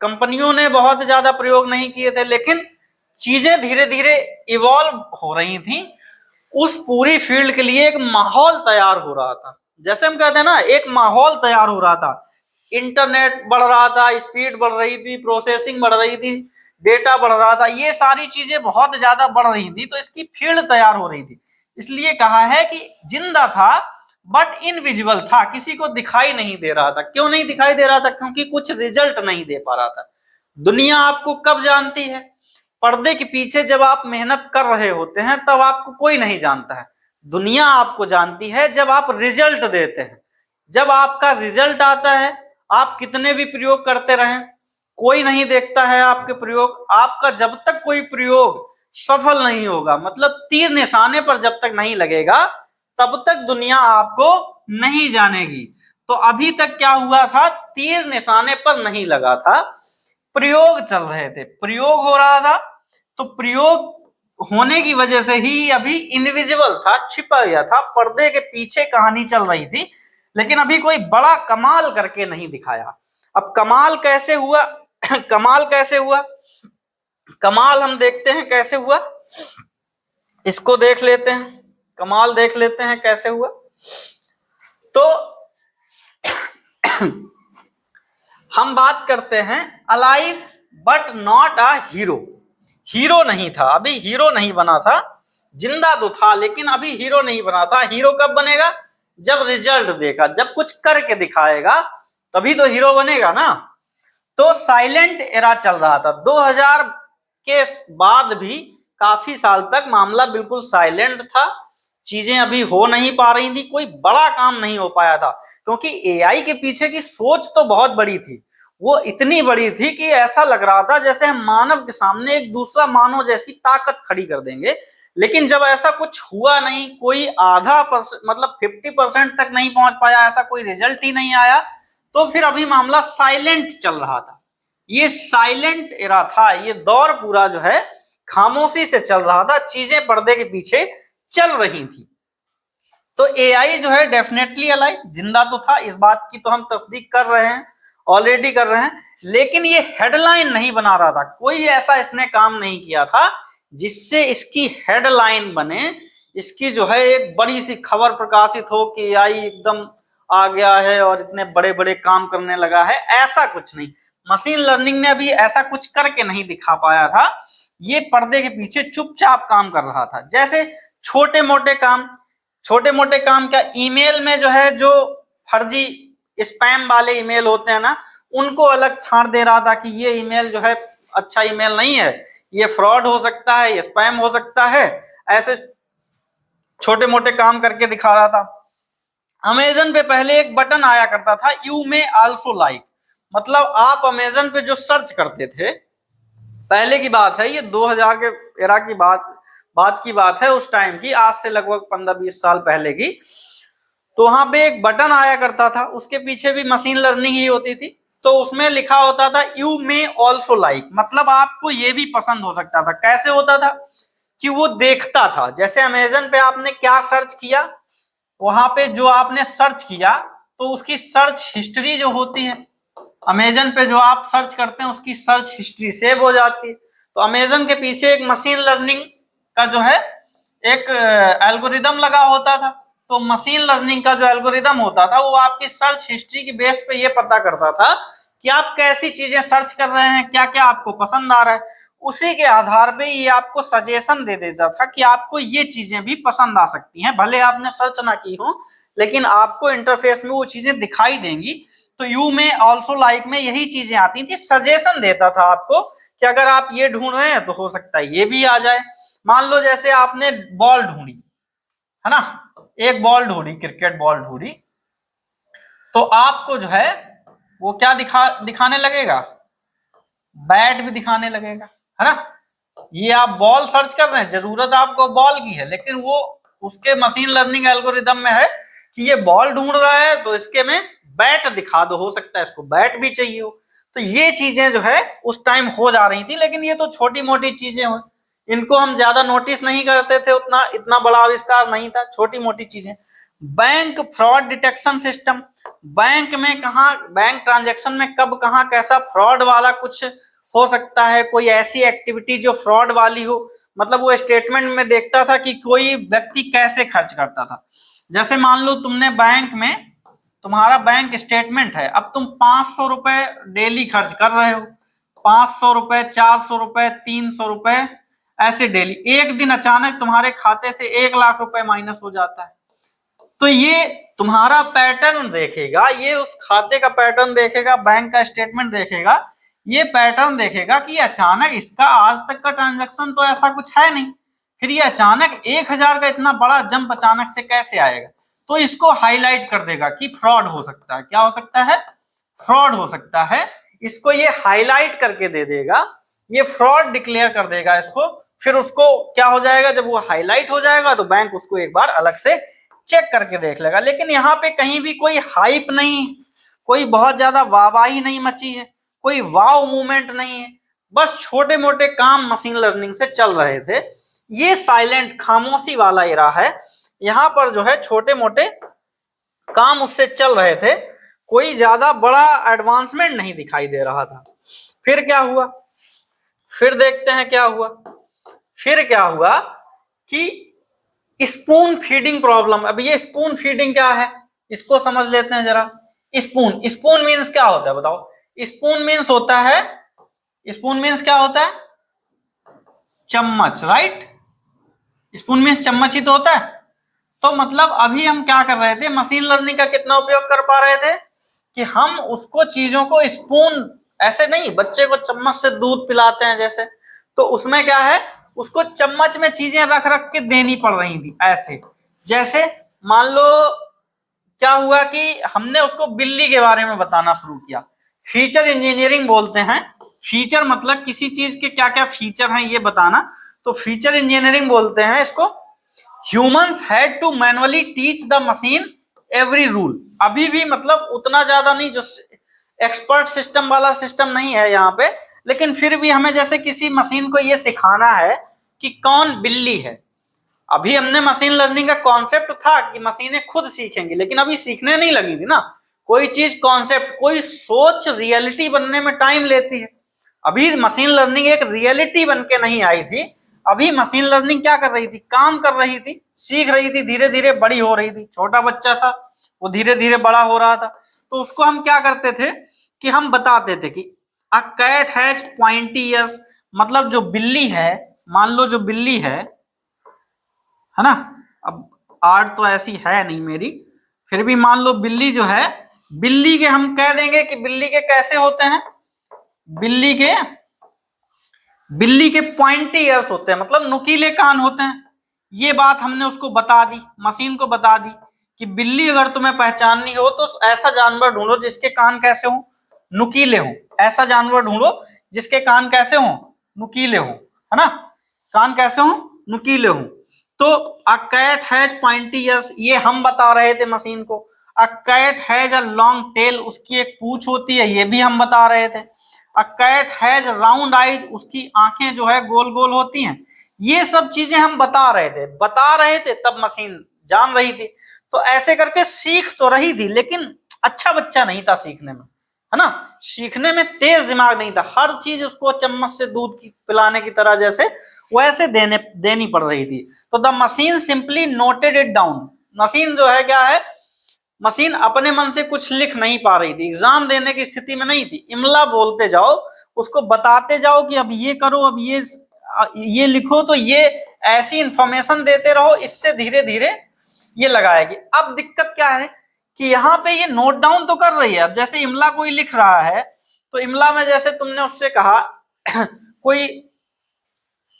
कंपनियों ने बहुत ज्यादा प्रयोग नहीं किए थे। लेकिन चीजें धीरे धीरे इवॉल्व हो रही थी, उस पूरी फील्ड के लिए एक माहौल तैयार हो रहा था। जैसे हम कहते हैं ना, एक माहौल तैयार हो रहा था, इंटरनेट बढ़ रहा था, स्पीड बढ़ रही थी, प्रोसेसिंग बढ़ रही थी, डेटा बढ़ रहा था, ये सारी चीजें बहुत ज्यादा बढ़ रही थी, तो इसकी फील्ड तैयार हो रही थी। इसलिए कहा है कि जिंदा था बट इनविजिबल था, किसी को दिखाई नहीं दे रहा था। क्यों नहीं दिखाई दे रहा था? क्योंकि कुछ रिजल्ट नहीं दे पा रहा था। दुनिया आपको कब जानती है? पर्दे के पीछे जब आप मेहनत कर रहे होते हैं तब आपको कोई नहीं जानता है। दुनिया आपको जानती है जब आप रिजल्ट देते हैं। जब आपका रिजल्ट आता है, आप कितने भी प्रयोग करते रहें, कोई नहीं देखता है आपके प्रयोग। आपका जब तक कोई प्रयोग सफल नहीं होगा, मतलब तीर निशाने पर जब तक नहीं लगेगा, तब तक दुनिया आपको नहीं जानेगी। तो अभी तक क्या हुआ था? तीर निशाने पर नहीं लगा था, प्रयोग चल रहे थे, प्रयोग हो रहा था। तो प्रयोग होने की वजह से ही अभी इनविजिबल था, छिपा हुआ था, पर्दे के पीछे कहानी चल रही थी, लेकिन अभी कोई बड़ा कमाल करके नहीं दिखाया। अब कमाल कैसे हुआ? कमाल कैसे हुआ? कमाल हम देखते हैं कैसे हुआ, इसको देख लेते हैं। कमाल देख लेते हैं कैसे हुआ। तो हम बात करते हैं alive but not a hero. Hero नहीं था, अभी हीरो नहीं बना था। जिंदा तो था लेकिन अभी हीरो नहीं बना था। हीरो कब बनेगा? जब रिजल्ट देगा, जब कुछ करके दिखाएगा, तभी तो हीरो बनेगा ना। तो साइलेंट एरा चल रहा था 2000 के बाद भी काफी साल तक मामला बिल्कुल साइलेंट था। चीजें अभी हो नहीं पा रही थी, कोई बड़ा काम नहीं हो पाया था, क्योंकि एआई के पीछे की सोच तो बहुत बड़ी थी। वो इतनी बड़ी थी कि ऐसा लग रहा था जैसे हम मानव के सामने एक दूसरा मानव जैसी ताकत खड़ी कर देंगे। लेकिन जब ऐसा कुछ हुआ नहीं, कोई आधा मतलब 50% तक नहीं पहुंच पाया, ऐसा कोई रिजल्ट ही नहीं आया, तो फिर अभी मामला साइलेंट चल रहा था। ये साइलेंट एरा था, ये दौर पूरा जो है खामोशी से चल रहा था, चीजें पर्दे के पीछे चल रही थी। तो एआई जो है डेफिनेटली अलाइव, जिंदा तो था, इस बात की तो हम तस्दीक कर रहे हैं, ऑलरेडी कर रहे हैं। लेकिन ये हेडलाइन नहीं बना रहा था, कोई ऐसा इसने काम नहीं किया था जिससे इसकी हेडलाइन बने, इसकी जो है एक बड़ी सी खबर प्रकाशित हो कि एआई एकदम आ गया है और इतने बड़े बड़े काम करने लगा है। ऐसा कुछ नहीं, मशीन लर्निंग ने अभी ऐसा कुछ करके नहीं दिखा पाया था। ये पर्दे के पीछे चुपचाप काम कर रहा था। जैसे छोटे मोटे काम, छोटे मोटे काम क्या, ईमेल में जो है जो फर्जी स्पैम वाले ईमेल होते हैं ना, उनको अलग छांट दे रहा था कि ये ईमेल जो है अच्छा ईमेल नहीं है, ये फ्रॉड हो सकता है, ये स्पैम हो सकता है। ऐसे छोटे मोटे काम करके दिखा रहा था। अमेजन पे पहले एक बटन आया करता था, यू मे आल्सो लाइक, मतलब आप अमेजन पे जो सर्च करते थे, पहले की बात है, ये 2000 के एरा की बात की बात है, उस टाइम की, आज से लगभग 15-20 साल पहले की। तो वहां पे एक बटन आया करता था, उसके पीछे भी मशीन लर्निंग ही होती थी। तो उसमें लिखा होता था यू मे ऑल्सो लाइक, मतलब आपको ये भी पसंद हो सकता था। कैसे होता था कि वो देखता था, जैसे अमेजन पे आपने क्या सर्च किया, वहां पे जो आपने सर्च किया तो उसकी सर्च हिस्ट्री जो होती है, अमेजन पे जो आप सर्च करते हैं उसकी सर्च हिस्ट्री सेव हो जाती है। तो अमेजन के पीछे एक मशीन लर्निंग का जो है एक एल्गोरिदम लगा होता था। तो मशीन लर्निंग का जो एल्गोरिदम होता था वो आपकी सर्च हिस्ट्री की बेस पे ये पता करता था कि आप कैसी चीजें सर्च कर रहे हैं, क्या क्या आपको पसंद आ रहा है। उसी के आधार पे ये आपको सजेशन दे देता था कि आपको ये चीजें भी पसंद आ सकती हैं, भले आपने सर्च ना की हो, लेकिन आपको इंटरफेस में वो चीजें दिखाई देंगी। तो यू में ऑल्सो लाइक में यही चीजें आती थी, सजेशन देता था आपको कि अगर आप ये ढूंढ रहे हैं तो हो सकता है ये भी आ जाए। मान लो जैसे आपने बॉल ढूंढी है ना, एक बॉल ढूंढी, क्रिकेट बॉल ढूंढी, तो आपको जो है वो क्या दिखाने लगेगा, बैट भी दिखाने लगेगा, है ना। ये आप बॉल सर्च कर रहे हैं, जरूरत आपको बॉल की है, लेकिन वो उसके मशीन लर्निंग एल्गोरिदम में है कि ये बॉल ढूंढ रहा है तो इसके में बैट दिखा दो, हो सकता है इसको बैट भी चाहिए हो। तो ये चीजें जो है उस टाइम हो जा रही थी, लेकिन ये तो छोटी मोटी चीजें हो, इनको हम ज्यादा नोटिस नहीं करते थे, उतना इतना बड़ा आविष्कार नहीं था, छोटी मोटी चीजें। Bank fraud detection system, bank में कहा, बैंक ट्रांजैक्शन में कब कहां कैसा फ्रॉड वाला कुछ हो सकता है, कोई ऐसी एक्टिविटी जो फ्रॉड वाली हो, मतलब वो स्टेटमेंट में देखता था कि कोई व्यक्ति कैसे खर्च करता था। जैसे मान लो तुमने बैंक में, तुम्हारा बैंक स्टेटमेंट है, अब तुम 500 रुपए डेली खर्च कर रहे हो, 500 रुपए, 400 रुपए, 300 रुपए, ऐसे डेली। एक दिन अचानक तुम्हारे खाते से 1 लाख रुपए माइनस हो जाता है, तो ये तुम्हारा पैटर्न देखेगा, ये उस खाते का पैटर्न देखेगा, बैंक का स्टेटमेंट देखेगा, ये पैटर्न देखेगा कि अचानक इसका आज तक का ट्रांजैक्शन तो ऐसा कुछ है नहीं, फिर ये अचानक 1000 का इतना बड़ा जंप अचानक से कैसे आएगा। तो इसको हाईलाइट कर देगा कि फ्रॉड हो सकता है। क्या हो सकता है? फ्रॉड हो सकता है। इसको ये हाईलाइट करके दे देगा, ये फ्रॉड डिक्लेयर कर देगा इसको। फिर उसको क्या हो जाएगा, जब वो हाईलाइट हो जाएगा तो बैंक उसको एक बार अलग से चेक करके देख लेगा। लेकिन यहाँ पे कहीं भी कोई हाइप नहीं, कोई बहुत ज्यादा वाहवाही नहीं मची है, कोई वाव मूवमेंट नहीं है, बस छोटे मोटे काम मशीन लर्निंग से चल रहे थे। ये साइलेंट खामोशी वाला एरा है, यहाँ पर जो है छोटे मोटे काम उससे चल रहे थे, कोई ज्यादा बड़ा एडवांसमेंट नहीं दिखाई दे रहा था। फिर क्या हुआ, फिर देखते हैं क्या हुआ। फिर क्या हुआ कि स्पून फीडिंग प्रॉब्लम। अब ये स्पून फीडिंग क्या है, इसको समझ लेते हैं जरा। स्पून, स्पून मीन्स क्या होता है बताओ? स्पून मीन्स होता है, स्पून मीन्स क्या होता है? चम्मच, राइट? स्पून मीन्स चम्मच ही तो होता है। तो मतलब अभी हम क्या कर रहे थे, मशीन लर्निंग का कितना उपयोग कर पा रहे थे कि हम उसको चीजों को स्पून, ऐसे नहीं बच्चे को चम्मच से दूध पिलाते हैं जैसे, तो उसमें क्या है, उसको चम्मच में चीजें रख रख के देनी पड़ रही थी ऐसे। जैसे मान लो क्या हुआ कि हमने उसको बिल्ली के बारे में बताना शुरू किया। फीचर इंजीनियरिंग बोलते हैं। फीचर मतलब किसी चीज के क्या क्या फीचर हैं ये बताना, तो फीचर इंजीनियरिंग बोलते हैं इसको। Humans had to manually teach the machine every rule. अभी भी मतलब उतना ज्यादा नहीं, जो एक्सपर्ट सिस्टम वाला सिस्टम नहीं है यहाँ पे, लेकिन फिर भी हमें जैसे किसी मशीन को ये सिखाना है कि कौन बिल्ली है। अभी हमने मशीन लर्निंग का कॉन्सेप्ट था कि मशीनें खुद सीखेंगी, लेकिन अभी सीखने नहीं लगी थी ना। कोई चीज कॉन्सेप्ट, कोई सोच रियलिटी बनने में टाइम लेती है। अभी मशीन लर्निंग एक रियलिटी बन के नहीं आई थी। अभी मशीन लर्निंग क्या कर रही थी, काम कर रही थी, सीख रही थी, धीरे धीरे बड़ी हो रही थी। छोटा बच्चा था, वो धीरे धीरे बड़ा हो रहा था। तो उसको हम क्या करते थे कि हम बताते थे कि a cat has pointy ears, मतलब जो बिल्ली है, मान लो जो बिल्ली है ना, अब आर्ट तो ऐसी है नहीं मेरी, फिर भी मान लो बिल्ली जो है, बिल्ली के हम कह देंगे कि बिल्ली के कैसे होते हैं, बिल्ली के पॉइंटी ईयर्स होते हैं, मतलब नुकीले कान होते हैं। ये बात हमने उसको बता दी, मशीन को बता दी कि बिल्ली अगर तुम्हें पहचाननी हो तो ऐसा जानवर ढूंढो जिसके कान कैसे हो, नुकीले हो। ऐसा जानवर ढूंढो जिसके कान कैसे हो, नुकीले हो, है ना, कान कैसे हो, नुकीले हो। तो a cat has pointy ears, ये हम बता रहे थे मशीन को। A cat has a long tail, उसकी एक पूंछ होती है, ये भी हम बता रहे थे। A cat has round eyes, उसकी आंखें जो है गोल गोल होती हैं। ये सब चीजें हम बता रहे थे तब मशीन जान रही थी। तो ऐसे करके सीख तो रही थी, लेकिन अच्छा बच्चा नहीं था सीखने में, है ना, सीखने में तेज दिमाग नहीं था। हर चीज उसको चम्मच से दूध की पिलाने की तरह जैसे वैसे देनी पड़ रही थी। तो the machine simply noted it down. Machine जो है क्या है, मशीन अपने मन से कुछ लिख नहीं पा रही थी, एग्जाम देने की स्थिति में नहीं थी। इमला बोलते जाओ, उसको बताते जाओ कि अब ये करो, अब ये लिखो, तो ये ऐसी इंफॉर्मेशन देते रहो, इससे धीरे धीरे ये लगाएगी। अब दिक्कत क्या है कि यहाँ पे ये नोट डाउन तो कर रही है। अब जैसे इमला कोई लिख रहा है, तो इमला में जैसे तुमने उससे कहा कोई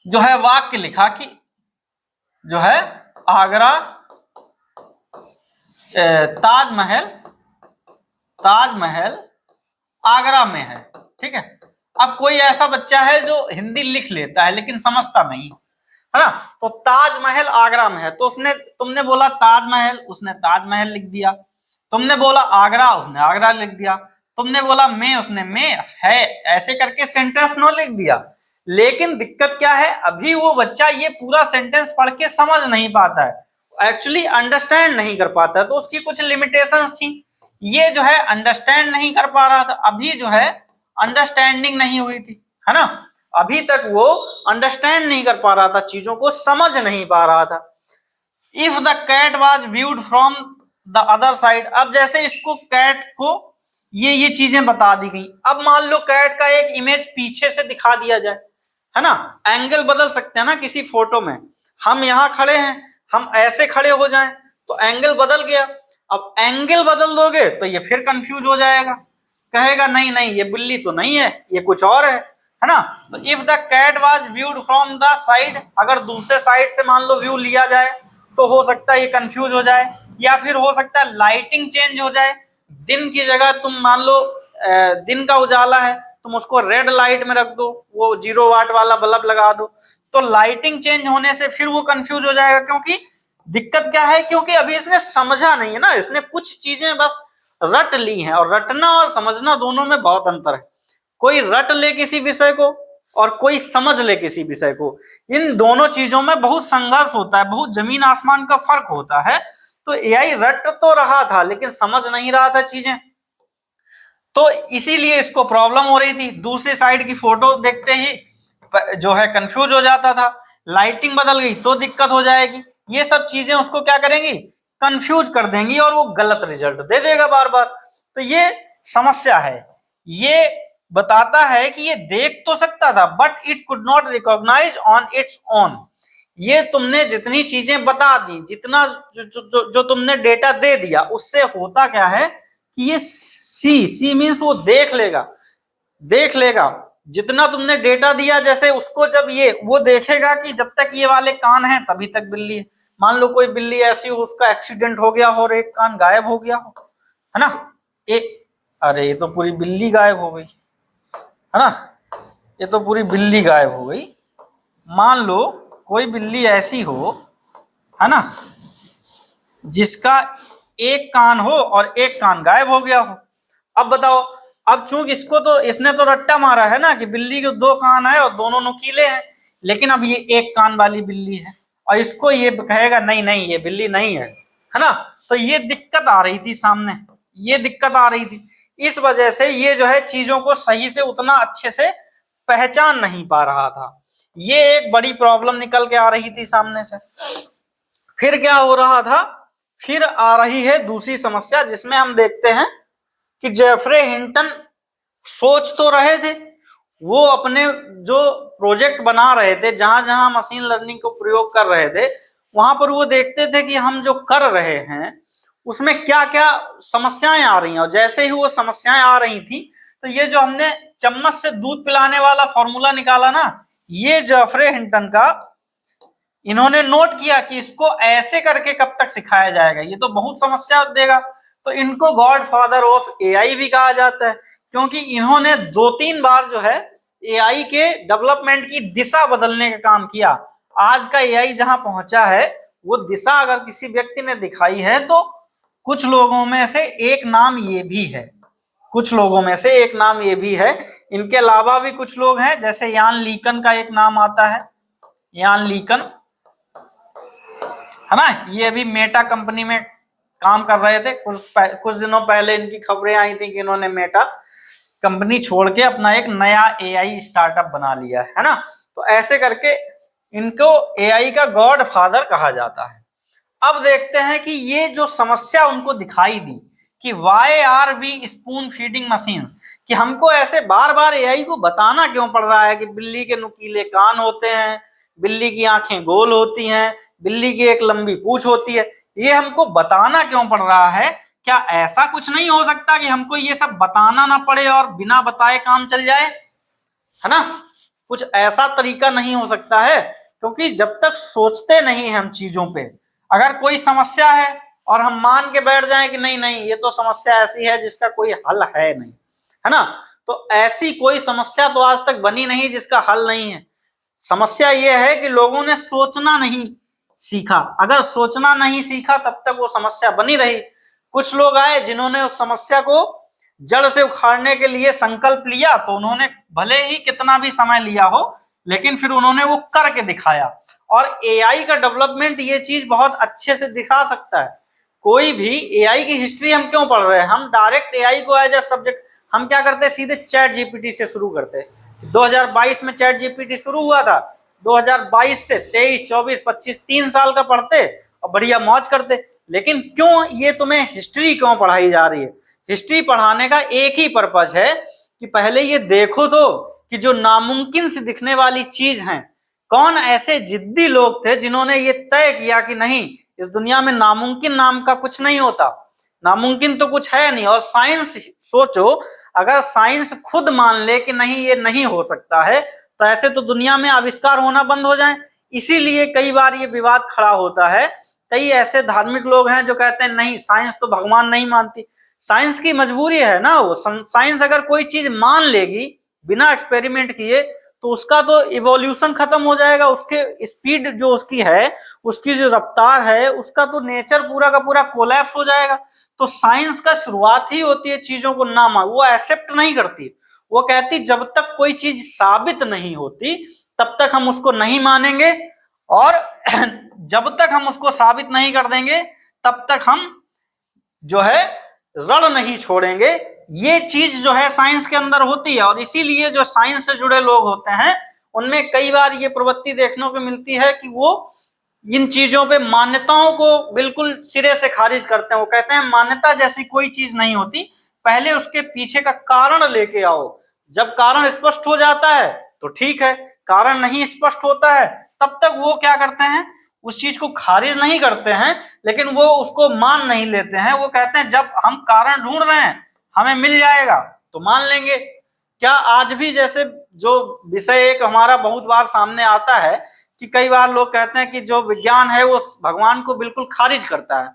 जो है वाक्य लिखा कि जो है आगरा ताजमहल आगरा में है, ठीक है। अब कोई ऐसा बच्चा है जो हिंदी लिख लेता है लेकिन समझता नहीं, है ना, तो ताजमहल आगरा में है, तो तुमने बोला ताजमहल, उसने ताजमहल लिख दिया। तुमने बोला आगरा, उसने आगरा लिख दिया। तुमने बोला मैं, उसने मैं है, ऐसे करके सेंटेंस नो लिख दिया। लेकिन दिक्कत क्या है, अभी वो बच्चा ये पूरा सेंटेंस पढ़ के समझ नहीं पाता है, एक्चुअली अंडरस्टैंड नहीं कर पाता है। तो उसकी कुछ लिमिटेशंस थी, ये जो है अंडरस्टैंड नहीं कर पा रहा था। अभी जो है अंडरस्टैंडिंग नहीं हुई थी, है ना, अभी तक वो अंडरस्टैंड नहीं कर पा रहा था, चीजों को समझ नहीं पा रहा था। If the cat was viewed from the other side, अब जैसे इसको कैट को ये चीजें बता दी गई, अब मान लो कैट का एक इमेज पीछे से दिखा दिया जाए, है ना, एंगल बदल सकते हैं ना किसी फोटो में, हम यहाँ खड़े हैं, हम ऐसे खड़े हो जाएं तो एंगल बदल गया, अब एंगल बदल दोगे तो ये फिर कंफ्यूज हो जाएगा, कहेगा नहीं नहीं ये बिल्ली तो नहीं है, ये कुछ और है ना। तो if the cat was viewed from the side, अगर दूसरे साइड से मान लो व्यू लिया जाए तो हो सकता है ये कंफ्यूज हो जाए, या फिर हो सकता है लाइटिंग चेंज हो जाए, दिन की जगह तुम मान लो दिन का उजाला है, तुम उसको रेड लाइट में रख दो, वो 0 वाट वाला बल्ब लगा दो, तो लाइटिंग चेंज होने से फिर वो कंफ्यूज हो जाएगा। क्योंकि दिक्कत क्या है, क्योंकि अभी इसने समझा नहीं है ना, इसने कुछ चीजें बस रट ली हैं, और रटना और समझना दोनों में बहुत अंतर है। कोई रट ले किसी विषय को और कोई समझ ले किसी विषय को, इन दोनों चीजों में बहुत संघर्ष होता है, बहुत जमीन आसमान का फर्क होता है। तो एआई रट तो रहा था लेकिन समझ नहीं रहा था चीजें, तो इसीलिए इसको प्रॉब्लम हो रही थी। दूसरी साइड की फोटो देखते ही जो है कंफ्यूज हो जाता था, लाइटिंग बदल गई तो दिक्कत हो जाएगी, ये सब चीजें उसको क्या करेंगी, कंफ्यूज कर देंगी और वो गलत रिजल्ट दे देगा बार बार। तो ये समस्या है, ये बताता है कि ये देख तो सकता था but it could not recognise on its own. ये तुमने जितनी चीजें बता दी, जितना जो तुमने डेटा दे दिया, उससे होता क्या है कि ये सी मीन्स वो देख लेगा जितना तुमने डेटा दिया, जैसे उसको जब ये वो देखेगा कि जब तक ये वाले कान हैं तभी तक बिल्ली है। मान लो कोई बिल्ली ऐसी हो, उसका एक्सीडेंट हो गया हो और एक कान गायब हो गया हो, है ना, अरे ये तो पूरी बिल्ली गायब हो गई, है ना, ये तो पूरी बिल्ली गायब हो गई। मान लो कोई बिल्ली ऐसी हो, है ना, जिसका एक कान हो और एक कान गायब हो गया हो। अब बताओ, अब चूंकि इसने तो रट्टा मारा है ना कि बिल्ली के 2 कान है और दोनों नुकीले हैं, लेकिन अब ये एक कान वाली बिल्ली है और इसको ये कहेगा नहीं नहीं ये बिल्ली नहीं है ना। तो ये दिक्कत आ रही थी सामने, ये दिक्कत आ रही थी, इस वजह से ये जो है चीजों को सही से उतना अच्छे से पहचान नहीं पा रहा था, ये एक बड़ी प्रॉब्लम निकल के आ रही थी सामने से। फिर क्या हो रहा था, फिर आ रही है दूसरी समस्या, जिसमें हम देखते हैं कि जेफरे हिंटन सोच तो रहे थे, वो अपने जो प्रोजेक्ट बना रहे थे, जहां जहां मशीन लर्निंग को प्रयोग कर रहे थे, वहां पर वो देखते थे कि हम जो कर रहे हैं उसमें क्या क्या समस्याएं आ रही हैं, और जैसे ही वो समस्याएं आ रही थी तो ये जो हमने चम्मच से दूध पिलाने वाला फॉर्मूला निकाला ना, ये जेफरे हिंटन का इन्होंने नोट किया कि इसको ऐसे करके कब तक सिखाया जाएगा, ये तो बहुत समस्या देगा। तो इनको गॉड फादर ऑफ एआई भी कहा जाता है, क्योंकि इन्होंने 2-3 बार जो है एआई के डेवलपमेंट की दिशा बदलने का काम किया। आज का एआई जहां पहुंचा है, वो दिशा अगर किसी व्यक्ति ने दिखाई है तो कुछ लोगों में से एक नाम ये भी है, कुछ लोगों में से एक नाम ये भी है। इनके अलावा भी कुछ लोग हैं, जैसे यान लीकन का एक नाम आता है, यान लीकन, है ना, ये अभी मेटा कंपनी में काम कर रहे थे। कुछ दिनों पहले इनकी खबरें आई थी कि इन्होंने मेटा कंपनी छोड़ के अपना एक नया एआई स्टार्टअप बना लिया है ना। तो ऐसे करके इनको एआई का गॉड फादर कहा जाता है। अब देखते हैं कि ये जो समस्या उनको दिखाई दी कि why are we spoon feeding machines, कि हमको ऐसे बार बार एआई को बताना क्यों पड़ रहा है कि बिल्ली के नुकीले कान होते हैं, बिल्ली की आंखें गोल होती हैं, बिल्ली की एक लंबी पूंछ होती है, ये हमको बताना क्यों पड़ रहा है। क्या ऐसा कुछ नहीं हो सकता कि हमको ये सब बताना ना पड़े और बिना बताए काम चल जाए, है ना, कुछ ऐसा तरीका नहीं हो सकता है। क्योंकि जब तक सोचते नहीं हम चीजों पे, अगर कोई समस्या है और हम मान के बैठ जाएं कि नहीं नहीं ये तो समस्या ऐसी है जिसका कोई हल है नहीं, है ना, तो ऐसी कोई समस्या तो आज तक बनी नहीं जिसका हल नहीं है। समस्या ये है कि लोगों ने सोचना नहीं सीखा, अगर सोचना नहीं सीखा तब तक वो समस्या बनी रही। कुछ लोग आए जिन्होंने उस समस्या को जड़ से उखाड़ने के लिए संकल्प लिया, तो उन्होंने भले ही कितना भी समय लिया हो लेकिन फिर उन्होंने वो करके दिखाया। और एआई का डेवलपमेंट ये चीज बहुत अच्छे से दिखा सकता है। कोई भी एआई की हिस्ट्री हम क्यों पढ़ रहे हैं, हम डायरेक्ट एआई को एज ए सब्जेक्ट हम क्या करते हैं, सीधे चैट जीपीटी से शुरू करते हैं। 2022 में चैट जीपीटी शुरू हुआ था, 2022 से 23, 24, 25 3 साल का पढ़ते और बढ़िया मौज करते। लेकिन क्यों ये तुम्हें हिस्ट्री क्यों पढ़ाई जा रही है? हिस्ट्री पढ़ाने का एक ही पर्पज है कि पहले ये देखो तो कि जो नामुमकिन से दिखने वाली चीज है, कौन ऐसे जिद्दी लोग थे जिन्होंने ये तय किया कि नहीं, इस दुनिया में नामुमकिन नाम का कुछ नहीं होता, नामुमकिन तो कुछ है नहीं। और साइंस, सोचो अगर साइंस खुद मान ले कि नहीं ये नहीं हो सकता है, तो ऐसे तो दुनिया में आविष्कार होना बंद हो जाए। इसीलिए कई बार ये विवाद खड़ा होता है। कई ऐसे धार्मिक लोग हैं जो कहते हैं नहीं, साइंस तो भगवान नहीं मानती। साइंस की मजबूरी है ना, वो साइंस अगर कोई चीज मान लेगी बिना एक्सपेरिमेंट किए तो उसका तो इवोल्यूशन खत्म हो जाएगा, उसके स्पीड जो उसकी है, उसकी जो रफ्तार है, उसका तो नेचर पूरा का पूरा कोलैप्स हो जाएगा। तो साइंस का शुरुआत ही होती है चीजों को ना मान, वो एक्सेप्ट नहीं करती। वो कहती जब तक कोई चीज साबित नहीं होती तब तक हम उसको नहीं मानेंगे, और जब तक हम उसको साबित नहीं कर देंगे तब तक हम जो है रण नहीं छोड़ेंगे। ये चीज जो है साइंस के अंदर होती है। और इसीलिए जो साइंस से जुड़े लोग होते हैं उनमें कई बार ये प्रवृत्ति देखने को मिलती है कि वो इन चीजों पे मान्यताओं को बिल्कुल सिरे से खारिज करते हैं। वो कहते हैं मान्यता जैसी कोई चीज नहीं होती, पहले उसके पीछे का कारण लेके आओ। जब कारण स्पष्ट हो जाता है तो ठीक है, कारण नहीं स्पष्ट होता है तब तक वो क्या करते हैं, उस चीज को खारिज नहीं करते हैं, लेकिन वो उसको मान नहीं लेते हैं। वो कहते हैं जब हम कारण ढूंढ रहे हैं हमें मिल जाएगा तो मान लेंगे। क्या आज भी जैसे जो विषय एक हमारा बहुत बार सामने आता है कि कई बार लोग कहते हैं कि जो विज्ञान है वो भगवान को बिल्कुल खारिज करता है,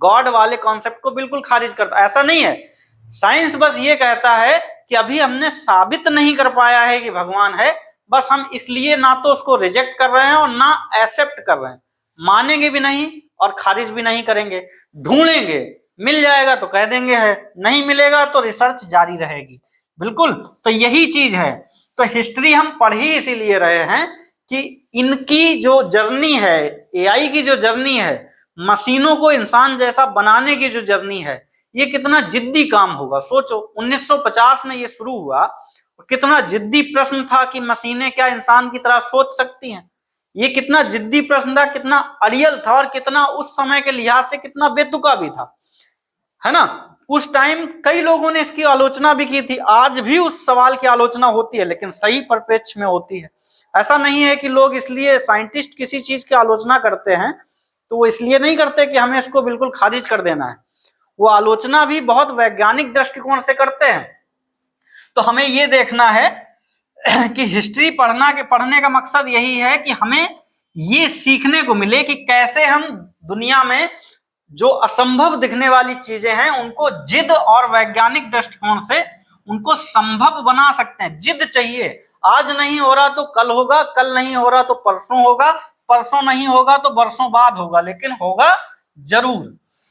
गॉड वाले कॉन्सेप्ट को बिल्कुल खारिज करता है। ऐसा नहीं है। साइंस बस ये कहता है कि अभी हमने साबित नहीं कर पाया है कि भगवान है, बस हम इसलिए ना तो उसको रिजेक्ट कर रहे हैं और ना एक्सेप्ट कर रहे हैं। मानेंगे भी नहीं और खारिज भी नहीं करेंगे, ढूंढेंगे, मिल जाएगा तो कह देंगे है, नहीं मिलेगा तो रिसर्च जारी रहेगी। बिल्कुल, तो यही चीज है। तो हिस्ट्री हम पढ़ ही इसीलिए रहे हैं कि इनकी जो जर्नी है, एआई की जो जर्नी है, मशीनों को इंसान जैसा बनाने की जो जर्नी है, ये कितना जिद्दी काम होगा। सोचो 1950 में ये शुरू हुआ, कितना जिद्दी प्रश्न था कि मशीनें क्या इंसान की तरह सोच सकती हैं। ये कितना जिद्दी प्रश्न था, कितना अड़ियल था, और कितना उस समय के लिहाज से कितना बेतुका भी था, है ना। उस टाइम कई लोगों ने इसकी आलोचना भी की थी। आज भी उस सवाल की आलोचना होती है, लेकिन सही परिप्रेक्ष्य में होती है। ऐसा नहीं है कि लोग इसलिए, साइंटिस्ट किसी चीज की आलोचना करते हैं तो वो इसलिए नहीं करते कि हमें इसको बिल्कुल खारिज कर देना है। वो आलोचना भी बहुत वैज्ञानिक दृष्टिकोण से करते हैं। तो हमें ये देखना है कि हिस्ट्री पढ़ने का मकसद यही है कि हमें ये सीखने को मिले कि कैसे हम दुनिया में जो असंभव दिखने वाली चीजें हैं उनको जिद और वैज्ञानिक दृष्टिकोण से उनको संभव बना सकते हैं। जिद चाहिए, आज नहीं हो रहा तो कल होगा, कल नहीं हो रहा तो परसों होगा, परसों नहीं होगा तो बरसों बाद होगा, लेकिन होगा जरूर।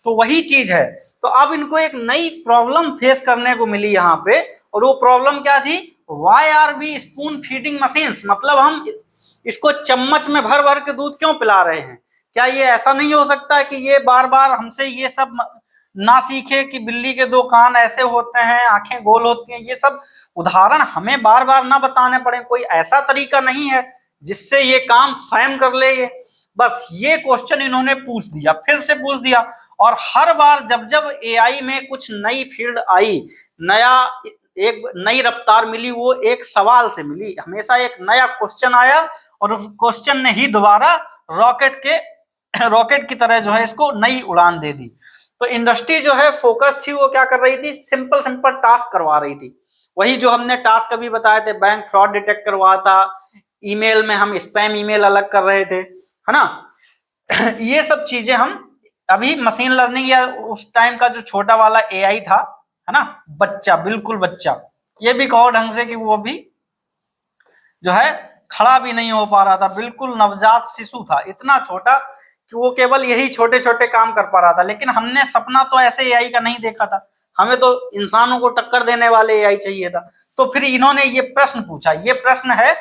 तो वही चीज है। तो अब इनको एक नई प्रॉब्लम फेस करने को मिली यहाँ पे, और वो प्रॉब्लम क्या थी, why are we spoon feeding machines, मतलब हम इसको चम्मच में भर भर के दूध क्यों पिला रहे हैं। क्या ये ऐसा नहीं हो सकता कि ये बार बार हमसे ये सब ना सीखे कि बिल्ली के दो कान ऐसे होते हैं, आंखें गोल होती हैं, ये सब उदाहरण हमें बार बार ना बताने पड़े। कोई ऐसा तरीका नहीं है जिससे ये काम स्वयं कर ले ये। बस ये क्वेश्चन इन्होंने पूछ दिया, फिर से पूछ दिया, और हर बार जब जब एआई में कुछ नई फील्ड आई, एक नई रफ्तार मिली, वो एक सवाल से मिली। हमेशा एक नया क्वेश्चन आया और उस क्वेश्चन ने ही दोबारा रॉकेट की तरह जो है इसको नई उड़ान दे दी। तो इंडस्ट्री जो है फोकस थी, वो क्या कर रही थी, सिंपल टास्क करवा रही थी। वही जो हमने टास्क अभी बताए थे, बैंक फ्रॉड डिटेक्ट करवा था, ईमेल में हम स्पैम ईमेल अलग कर रहे थे, है ना। ये सब चीजें हम अभी मशीन लर्निंग या उस टाइम का जो छोटा वाला एआई था, है ना, बच्चा, बिल्कुल बच्चा, ये भी कहो ढंग से कि वो भी जो है खड़ा भी नहीं हो पा रहा था, बिल्कुल नवजात शिशु था, इतना छोटा कि वो केवल यही छोटे छोटे काम कर पा रहा था। लेकिन हमने सपना तो ऐसे एआई का नहीं देखा था, हमें तो इंसानों को टक्कर देने वाले एआई चाहिए था। तो फिर इन्होंने ये प्रश्न पूछा, ये प्रश्न है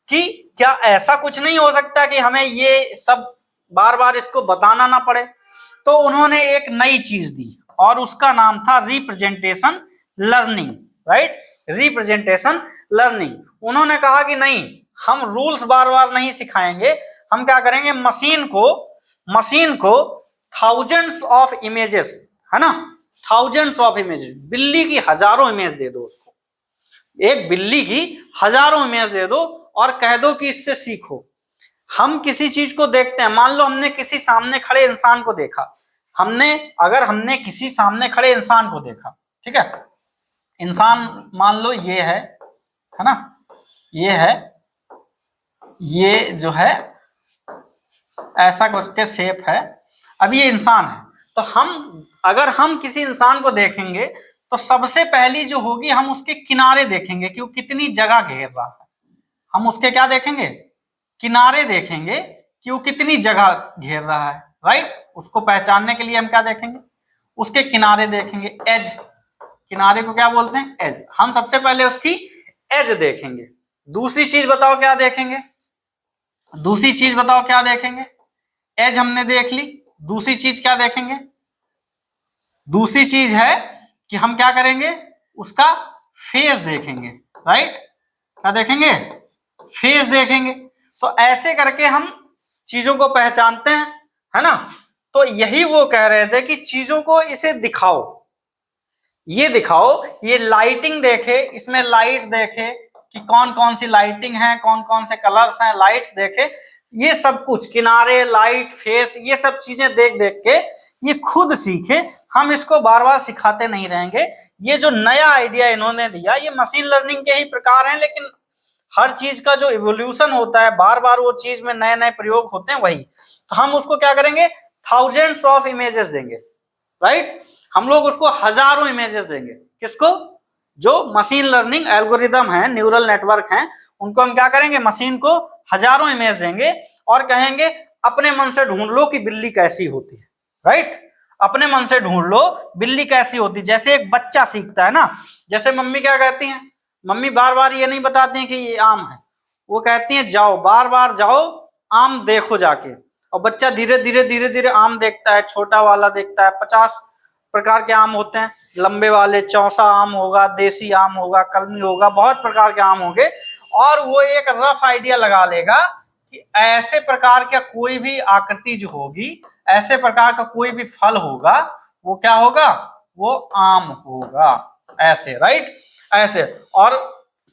कि क्या ऐसा कुछ नहीं हो सकता कि हमें ये सब बार बार इसको बताना ना पड़े। तो उन्होंने एक नई चीज दी और उसका नाम था representation learning, right, representation learning. उन्होंने कहा कि नहीं, हम रूल्स बार बार नहीं सिखाएंगे, हम क्या करेंगे, मशीन को थाउजेंड्स ऑफ इमेजेस, है ना, थाउजेंड्स ऑफ इमेजेस, बिल्ली की हजारों इमेज दे दो उसको, एक बिल्ली की हजारों इमेज दे दो और कह दो कि इससे सीखो। हम किसी चीज को देखते हैं, मान लो हमने किसी सामने खड़े इंसान को देखा, अगर हमने किसी सामने खड़े इंसान को देखा, ठीक है, इंसान मान लो ये है ना, ये है, ये जो है ऐसा कुछ के शेप है, अब ये इंसान है, तो अगर हम किसी इंसान को देखेंगे तो सबसे पहली जो होगी हम उसके किनारे देखेंगे कि वो कितनी जगह घेर रहा है। हम उसके क्या देखेंगे, किनारे देखेंगे कि वो कितनी जगह घेर रहा है, राइट। उसको पहचानने के लिए हम क्या देखेंगे, उसके किनारे देखेंगे, एज, किनारे को क्या बोलते हैं, एज। हम सबसे पहले उसकी एज देखेंगे। दूसरी चीज बताओ क्या देखेंगे, दूसरी चीज बताओ क्या देखेंगे, एज हमने देख ली, दूसरी चीज क्या देखेंगे, दूसरी चीज है कि हम क्या करेंगे, उसका फेस देखेंगे, राइट। क्या देखेंगे, फेस देखेंगे। तो ऐसे करके हम चीजों को पहचानते हैं, है ना। तो यही वो कह रहे थे कि चीजों को इसे दिखाओ, ये दिखाओ, ये लाइटिंग देखे, इसमें लाइट देखे कि कौन कौन सी लाइटिंग है, कौन कौन से कलर्स हैं, लाइट्स देखे, ये सब कुछ, किनारे, लाइट, फेस, ये सब चीजें देख देख के ये खुद सीखे। हम इसको बार बार सिखाते नहीं रहेंगे। ये जो नया आइडिया इन्होंने दिया, ये मशीन लर्निंग के ही प्रकार हैं, लेकिन हर चीज का जो इवोल्यूशन होता है, बार बार वो चीज में नए नए प्रयोग होते हैं, वही। तो हम उसको क्या करेंगे, थाउजेंड्स ऑफ इमेजेस देंगे, राइट। हम लोग उसको हजारों इमेजेस देंगे, किसको, जो मशीन लर्निंग एल्गोरिदम है, न्यूरल नेटवर्क हैं, उनको हम क्या करेंगे, मशीन को हजारों इमेज देंगे और कहेंगे अपने मन से ढूंढ लो कि बिल्ली कैसी होती है, राइट। अपने मन से ढूंढ लो बिल्ली कैसी होती है। जैसे एक बच्चा सीखता है ना, जैसे मम्मी क्या कहती हैं, मम्मी बार बार ये नहीं बताती हैं कि ये आम है, वो कहती हैं जाओ, बार बार जाओ, आम देखो जाके। और बच्चा धीरे धीरे धीरे धीरे आम देखता है, छोटा वाला देखता है, 50 प्रकार के आम होते हैं, लंबे वाले, चौसा आम होगा, देसी आम होगा, कलमी होगा, बहुत प्रकार के आम होंगे। और वो एक रफ आइडिया लगा लेगा कि ऐसे प्रकार का कोई भी आकृति जो होगी, ऐसे प्रकार का कोई भी फल होगा, वो क्या होगा, वो आम होगा, ऐसे, राइट, ऐसे। और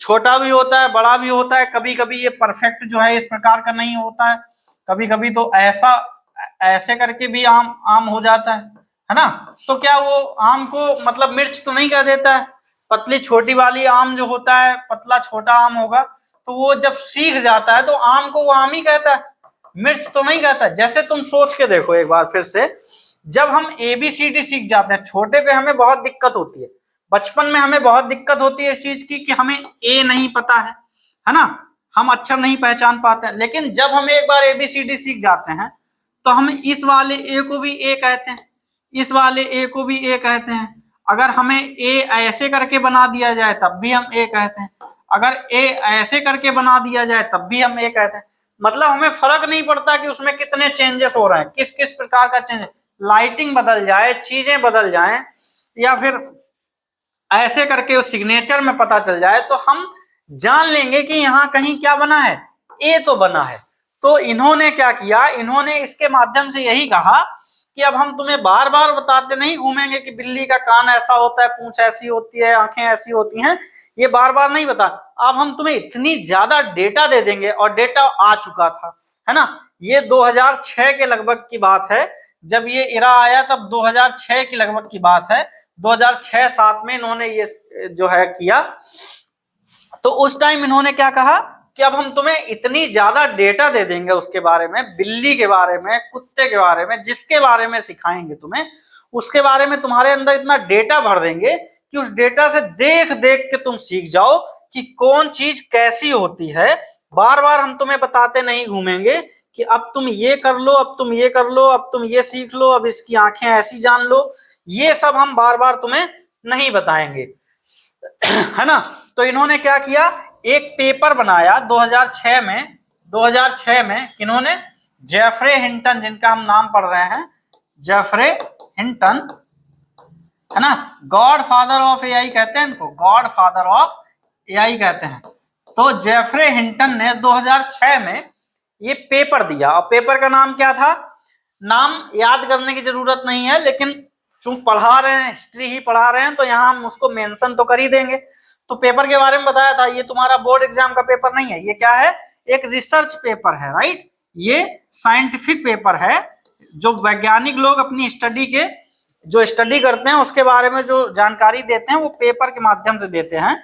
छोटा भी होता है, बड़ा भी होता है, कभी कभी ये परफेक्ट जो है इस प्रकार का नहीं होता है, कभी कभी तो ऐसे करके भी आम हो जाता है ना। तो क्या वो आम को मतलब मिर्च तो नहीं कह देता है, पतली छोटी वाली आम जो होता है, पतला छोटा आम होगा, तो वो जब सीख जाता है तो आम को वो आम ही कहता है, मिर्च तो नहीं कहता। जैसे तुम सोच के देखो एक बार फिर से, जब हम ABCD सीख जाते हैं, छोटे पे हमें बहुत दिक्कत होती है, बचपन में हमें बहुत दिक्कत होती है इस चीज की कि हमें ए नहीं पता है ना, हम अक्षर नहीं पहचान पाते हैं। लेकिन जब हम एक बार ABCD सीख जाते हैं तो हम इस वाले ए को भी ए कहते हैं, इस वाले ए को भी ए कहते हैं। अगर हमें ए ऐसे करके बना दिया जाए तब भी हम ए कहते हैं, अगर ए ऐसे करके बना दिया जाए तब भी हम ए कहते हैं। मतलब हमें फर्क नहीं पड़ता कि उसमें कितने चेंजेस हो रहे हैं, किस किस प्रकार का चेंज, लाइटिंग बदल जाए, चीजें बदल जाएं, या फिर ऐसे करके उस सिग्नेचर में पता चल जाए, तो हम जान लेंगे कि यहाँ कहीं क्या बना है, ए तो बना है। तो इन्होंने क्या किया, इन्होंने इसके माध्यम से यही कहा कि अब हम तुम्हें बार बार बताते नहीं घूमेंगे कि बिल्ली का कान ऐसा होता है, पूंछ ऐसी होती है, आंखें ऐसी होती हैं, ये बार बार नहीं बता। अब हम तुम्हें इतनी ज्यादा डेटा दे देंगे, और डेटा आ चुका था, है ना। ये 2006 के लगभग की बात है, जब ये इरा आया तब 2006 की लगभग की बात है। 2006-07 में इन्होंने ये जो है किया। तो उस टाइम इन्होंने क्या कहा कि अब हम तुम्हें इतनी ज्यादा डेटा दे देंगे उसके बारे में, बिल्ली के बारे में, कुत्ते के बारे में, जिसके बारे में सिखाएंगे तुम्हें, उसके बारे में तुम्हारे अंदर इतना डेटा भर देंगे कि उस डेटा से देख देख के तुम सीख जाओ कि कौन चीज कैसी होती है। बार बार हम तुम्हें बताते नहीं घूमेंगे कि अब तुम ये कर लो, अब तुम ये कर लो, अब तुम ये सीख लो, अब इसकी आंखें ऐसी जान लो, ये सब हम बार बार तुम्हें नहीं बताएंगे, है ना। तो इन्होंने क्या किया, एक पेपर बनाया 2006 में। 2006 में किन्होंने, जेफरे हिंटन, जिनका हम नाम पढ़ रहे हैं, जेफरे हिंटन, है ना, गॉड फादर ऑफ एआई कहते हैं इनको, गॉड फादर ऑफ एआई कहते हैं। तो जेफरे हिंटन ने 2006 में ये पेपर दिया, और पेपर का नाम क्या था, नाम याद करने की जरूरत नहीं है, लेकिन चूंकि पढ़ा रहे हैं, हिस्ट्री ही पढ़ा रहे हैं, तो यहाँ हम उसको मेंशन तो कर ही देंगे। तो पेपर के बारे में बताया था, ये तुम्हारा बोर्ड एग्जाम का पेपर नहीं है, ये क्या है, एक रिसर्च पेपर है, राइट। ये साइंटिफिक पेपर है, जो वैज्ञानिक लोग अपनी स्टडी के जो स्टडी करते हैं उसके बारे में जो जानकारी देते हैं वो पेपर के माध्यम से देते हैं।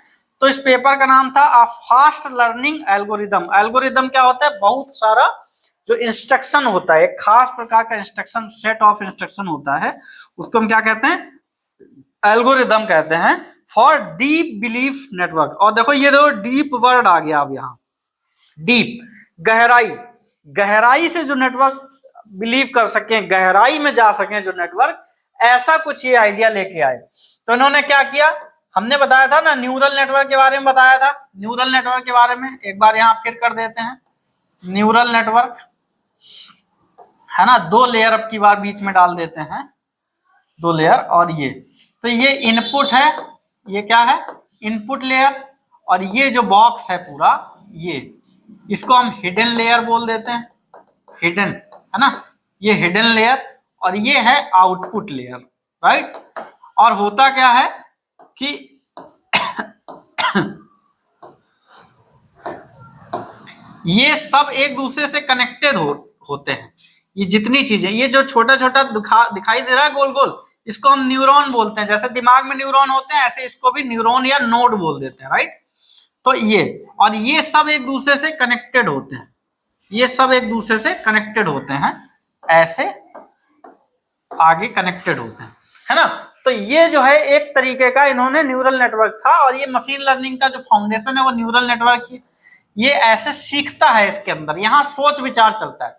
तो इस पेपर का नाम था a fast learning algorithm. Algorithm क्या होता है, बहुत सारा जो इंस्ट्रक्शन होता है, एक खास प्रकार का इंस्ट्रक्शन, सेट ऑफ इंस्ट्रक्शन होता है, उसको हम क्या कहते हैं, एल्गोरिदम कहते हैं, फॉर डीप बिलीफ नेटवर्क। और देखो ये दो डीप वर्ड आ गया अब यहाँ, डीप गहराई, गहराई से जो नेटवर्क बिलीव कर सके, गहराई में जा सके जो नेटवर्क, ऐसा कुछ ये आइडिया लेके आए। तो इन्होंने क्या किया, हमने बताया था ना, न्यूरल नेटवर्क के बारे में बताया था। न्यूरल नेटवर्क के बारे में एक बार यहाँ फिर कर देते हैं। न्यूरल नेटवर्क है ना, दो लेयर अब की बार बीच में डाल देते हैं, दो लेयर। और ये तो ये इनपुट है, ये क्या है, इनपुट लेयर। और ये जो बॉक्स है पूरा, ये इसको हम हिडन लेयर बोल देते हैं, हिडन है ना, ये हिडन लेयर। और ये है आउटपुट लेयर, राइट। और होता क्या है कि ये सब एक दूसरे से कनेक्टेड होते हैं। ये जितनी चीजें, ये जो छोटा छोटा दिखाई दे रहा है गोल गोल, इसको हम न्यूरॉन बोलते हैं। जैसे दिमाग में न्यूरॉन होते हैं, ऐसे इसको भी न्यूरॉन या नोड बोल देते हैं, राइट। तो ये और ये सब एक दूसरे से कनेक्टेड होते हैं, ये सब एक दूसरे से कनेक्टेड होते हैं, ऐसे आगे कनेक्टेड होते हैं, है ना। तो ये जो है एक तरीके का इन्होंने न्यूरल नेटवर्क था। और ये मशीन लर्निंग का जो फाउंडेशन है वो न्यूरल नेटवर्क ही, ये ऐसे सीखता है, इसके अंदर यहाँ सोच विचार चलता है।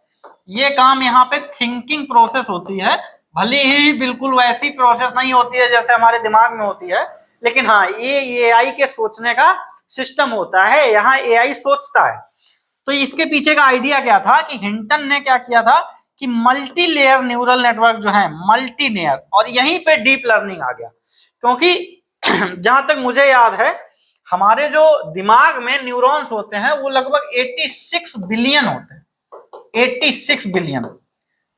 ये काम यहाँ पे थिंकिंग प्रोसेस होती है, भले ही बिल्कुल वैसी प्रोसेस नहीं होती है जैसे हमारे दिमाग में होती है, लेकिन हाँ ये एआई के सोचने का सिस्टम होता है, यहाँ एआई सोचता है। तो इसके पीछे का आइडिया क्या था कि हिंटन ने क्या किया था कि मल्टी लेयर न्यूरल नेटवर्क जो है, मल्टी लेयर, और यहीं पे डीप लर्निंग आ गया। क्योंकि जहां तक मुझे याद है, हमारे जो दिमाग में न्यूरॉन्स होते हैं वो लगभग 86 बिलियन होते हैं, 86 बिलियन,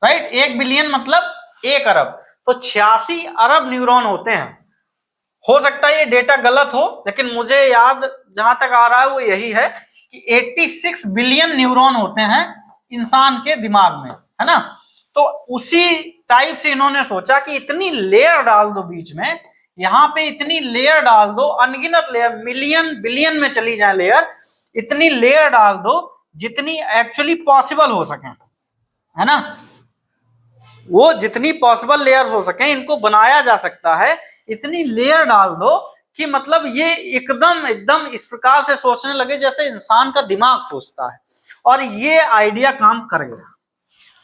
राइट। 1 बिलियन मतलब 1 अरब, तो 86 अरब न्यूरॉन होते हैं। हो सकता है ये डेटा गलत हो, लेकिन मुझे याद जहां तक आ रहा है वो यही है कि 86 बिलियन न्यूरॉन होते हैं इंसान के दिमाग में, है ना। तो उसी टाइप से इन्होंने सोचा कि इतनी लेयर डाल दो बीच में, यहाँ पे इतनी लेयर डाल दो, अनगिनत लेयर, मिलियन बिलियन में चली जाए लेयर, इतनी लेयर डाल दो जितनी एक्चुअली पॉसिबल हो सके, है ना। वो जितनी पॉसिबल लेयर हो सके इनको बनाया जा सकता है, इतनी लेयर डाल दो कि मतलब ये एकदम इस प्रकार से सोचने लगे जैसे इंसान का दिमाग सोचता है। और ये आइडिया काम कर गया,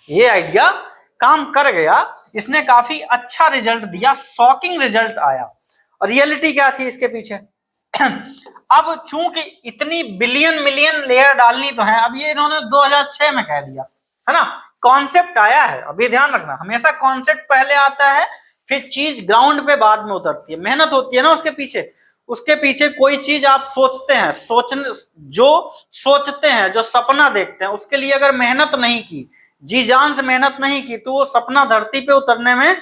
ये आइडिया काम कर गया, इसने काफी अच्छा रिजल्ट दिया, शॉकिंग रिजल्ट आया। और रियलिटी क्या थी इसके पीछे अब चूंकि इतनी बिलियन मिलियन लेयर डालनी तो है, अब ये इन्होंने 2006 में कह दिया, है ना। कॉन्सेप्ट आया है, अभी ध्यान रखना, हमेशा कॉन्सेप्ट पहले आता है, फिर चीज ग्राउंड पे बाद में उतरती है, मेहनत होती है ना उसके पीछे कोई चीज आप सोचते हैं, जो सोचते हैं, जो सपना देखते हैं, उसके लिए अगर मेहनत नहीं की, जी जान से मेहनत नहीं की, तो वो सपना धरती पे उतरने में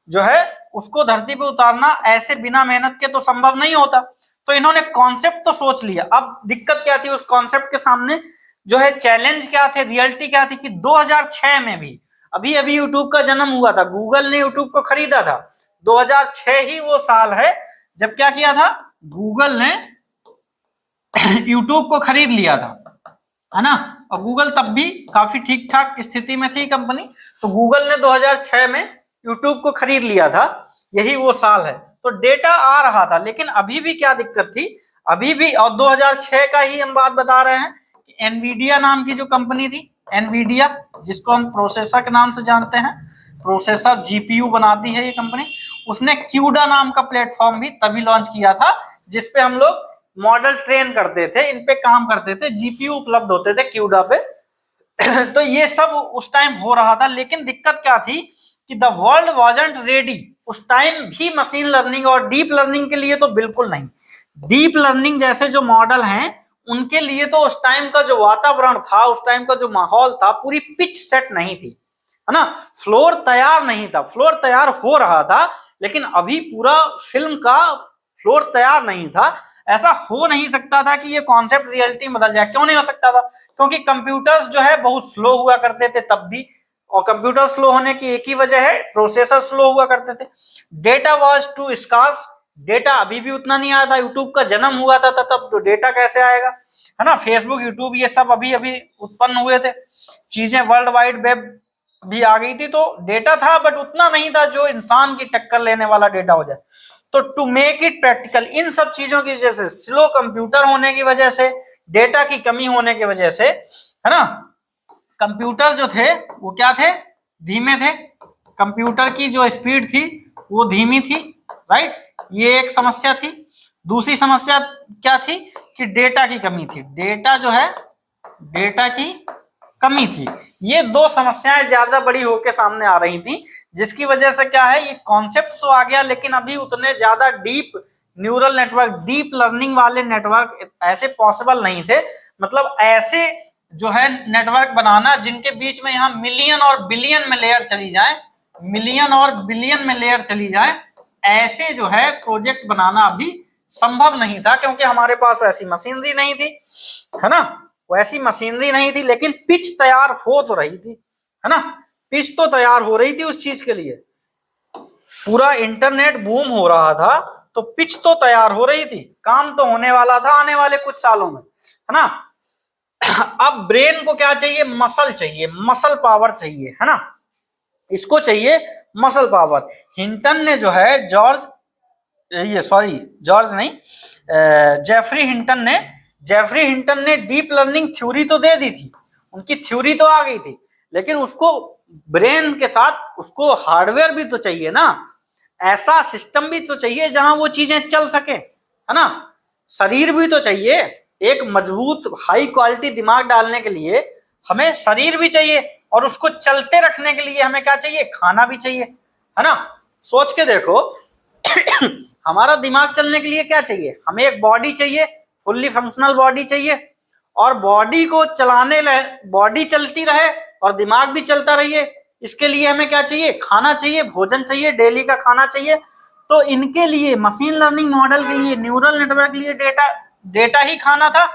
जो है, उसको धरती पे उतारना ऐसे बिना मेहनत के तो संभव नहीं होता। तो इन्होंने कॉन्सेप्ट तो सोच लिया, अब दिक्कत क्या थी उस कॉन्सेप्ट के सामने, जो है चैलेंज क्या थे, रियलिटी क्या थी कि 2006 में भी, अभी अभी यूट्यूब का जन्म हुआ था, गूगल ने यूट्यूब को खरीदा था, 2006 ही वो साल है जब क्या किया था, गूगल ने यूट्यूब को खरीद लिया था, है ना। और गूगल तब भी काफी ठीक ठाक स्थिति में थी कंपनी, तो गूगल ने 2006 में यूट्यूब को खरीद लिया था, यही वो साल है। तो डेटा आ रहा था, लेकिन अभी भी क्या दिक्कत थी, अभी भी, और 2006 का ही हम बात बता रहे हैं कि एनवीडिया नाम की जो कंपनी थी, एनवीडिया जिसको हम प्रोसेसर के नाम से जानते हैं, प्रोसेसर जीपीयू बनाती है ये कंपनी, उसने क्यूडा नाम का प्लेटफॉर्म भी तभी लॉन्च किया था जिसपे हम लोग मॉडल ट्रेन करते थे, इन पे काम करते थे, जीपीयू उपलब्ध होते थे क्यूडा पे तो ये सब उस टाइम हो रहा था, लेकिन दिक्कत क्या थी कि द वर्ल्ड वाजंट रेडी उस टाइम भी मशीन लर्निंग और डीप लर्निंग के लिए, तो बिल्कुल नहीं। डीप लर्निंग जैसे जो मॉडल हैं उनके लिए तो उस टाइम का जो वातावरण था, उस टाइम का जो माहौल था, पूरी पिच सेट नहीं थी, है ना। फ्लोर तैयार नहीं था, फ्लोर तैयार हो रहा था, लेकिन अभी पूरा फिल्म का फ्लोर तैयार नहीं था। ऐसा हो नहीं सकता था कि ये कॉन्सेप्ट रियलिटी में बदल जाए। क्यों नहीं हो सकता था? क्योंकि कंप्यूटर्स जो है बहुत स्लो हुआ करते थे तब भी, और कंप्यूटर स्लो होने की एक ही वजह है, प्रोसेसर स्लो हुआ करते थे। Data was too scarce, data अभी भी उतना नहीं आया था। यूट्यूब का जन्म हुआ था तब तो डेटा कैसे आएगा, है ना। फेसबुक, यूट्यूब ये सब अभी अभी उत्पन्न हुए थे, चीजें वर्ल्ड वाइड वेब भी आ गई थी, तो डेटा था बट उतना नहीं था जो इंसान की टक्कर लेने वाला डेटा हो जाए। तो टू मेक इट प्रैक्टिकल, इन सब चीजों की वजह से, स्लो कंप्यूटर होने की वजह से, डेटा की कमी होने की वजह से, है ना, कंप्यूटर जो थे वो क्या थे, धीमे थे। कंप्यूटर की जो स्पीड थी वो धीमी थी, राइट। ये एक समस्या थी। दूसरी समस्या क्या थी कि डेटा की कमी थी, डेटा जो है, डेटा की कमी थी। ये दो समस्याएं ज्यादा बड़ी होकर सामने आ रही थी, जिसकी वजह से क्या है, ये कॉन्सेप्ट तो आ गया, लेकिन अभी उतने ज्यादा deep neural network, deep learning वाले नेटवर्क ऐसे पॉसिबल नहीं थे। मतलब ऐसे जो है नेटवर्क बनाना जिनके बीच में यहाँ मिलियन और बिलियन में लेयर चली जाए, मिलियन और बिलियन में लेयर चली जाए, ऐसे जो है प्रोजेक्ट बनाना अभी संभव नहीं था, क्योंकि हमारे पास वैसी मशीनरी नहीं थी, है ना, वैसी मशीनरी नहीं थी। लेकिन पिच तैयार हो तो रही थी, है ना, पिच तो तैयार हो रही थी उस चीज के लिए। पूरा इंटरनेट बूम हो रहा था तो पिच तो तैयार हो रही थी, काम तो होने वाला था आने वाले कुछ सालों में, है ना। अब ब्रेन को क्या चाहिए, मसल चाहिए, मसल पावर चाहिए, है ना, इसको चाहिए मसल पावर। हिंटन ने जो है जॉर्ज नहीं, जेफरी हिंटन ने डीप लर्निंग थ्योरी तो दे दी थी, उनकी थ्योरी तो आ गई थी, लेकिन उसको ब्रेन के साथ उसको हार्डवेयर भी तो चाहिए ना, ऐसा सिस्टम भी तो चाहिए जहां वो चीजें चल सके, है ना। शरीर भी तो चाहिए, एक मजबूत हाई क्वालिटी दिमाग डालने के लिए हमें शरीर भी चाहिए, और उसको चलते रखने के लिए हमें क्या चाहिए, खाना भी चाहिए, है ना। सोच के देखो हमारा दिमाग चलने के लिए क्या चाहिए, हमें एक बॉडी चाहिए, फुल्ली फंक्शनल बॉडी चाहिए, और बॉडी को चलाने, बॉडी चलती रहे और दिमाग भी चलता रहिए, इसके लिए हमें क्या चाहिए, खाना चाहिए, भोजन चाहिए, डेली का खाना चाहिए। तो इनके लिए, मशीन लर्निंग मॉडल के लिए, न्यूरल नेटवर्क के लिए डेटा ही खाना था।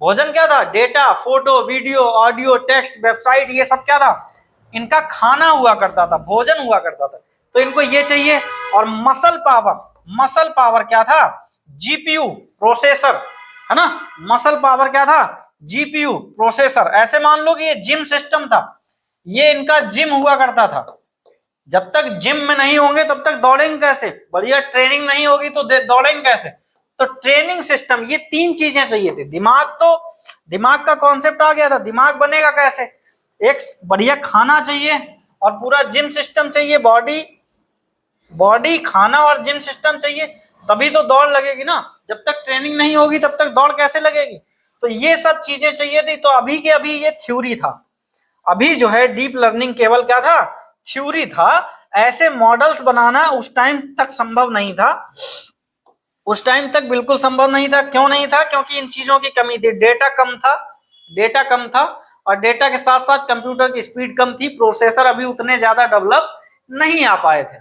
भोजन क्या था, data, photo, video, audio, text, website, ये सब क्या था, इनका खाना हुआ करता था, भोजन हुआ करता था। तो इनको ये चाहिए। और मसल पावर क्या था, जीपीयू प्रोसेसर, है ना। मसल पावर क्या था, जीपीयू प्रोसेसर। ऐसे मान लो कि ये जिम सिस्टम था, ये इनका जिम हुआ करता था। जब तक जिम में नहीं होंगे तब तक दौड़ेंगे कैसे, बढ़िया ट्रेनिंग नहीं होगी तो दौड़ेंगे कैसे। तो ट्रेनिंग सिस्टम, ये तीन चीजें चाहिए थी। दिमाग का कॉन्सेप्ट आ गया था, दिमाग बनेगा कैसे, एक बढ़िया खाना चाहिए और पूरा जिम सिस्टम चाहिए, बॉडी, खाना और जिम सिस्टम चाहिए, तभी तो दौड़ लगेगी ना। जब तक ट्रेनिंग नहीं होगी तब तक दौड़ कैसे लगेगी। तो ये सब चीजें चाहिए थी। तो अभी के अभी ये थ्योरी था, अभी जो है डीप लर्निंग केवल क्या था, थ्योरी था। ऐसे मॉडल्स बनाना उस टाइम तक संभव नहीं था, उस टाइम तक बिल्कुल संभव नहीं था। क्यों नहीं था, क्योंकि इन चीजों की कमी थी, डेटा कम था, और डेटा के साथ साथ कंप्यूटर की स्पीड कम थी, प्रोसेसर अभी उतने ज्यादा डेवलप नहीं आ पाए थे।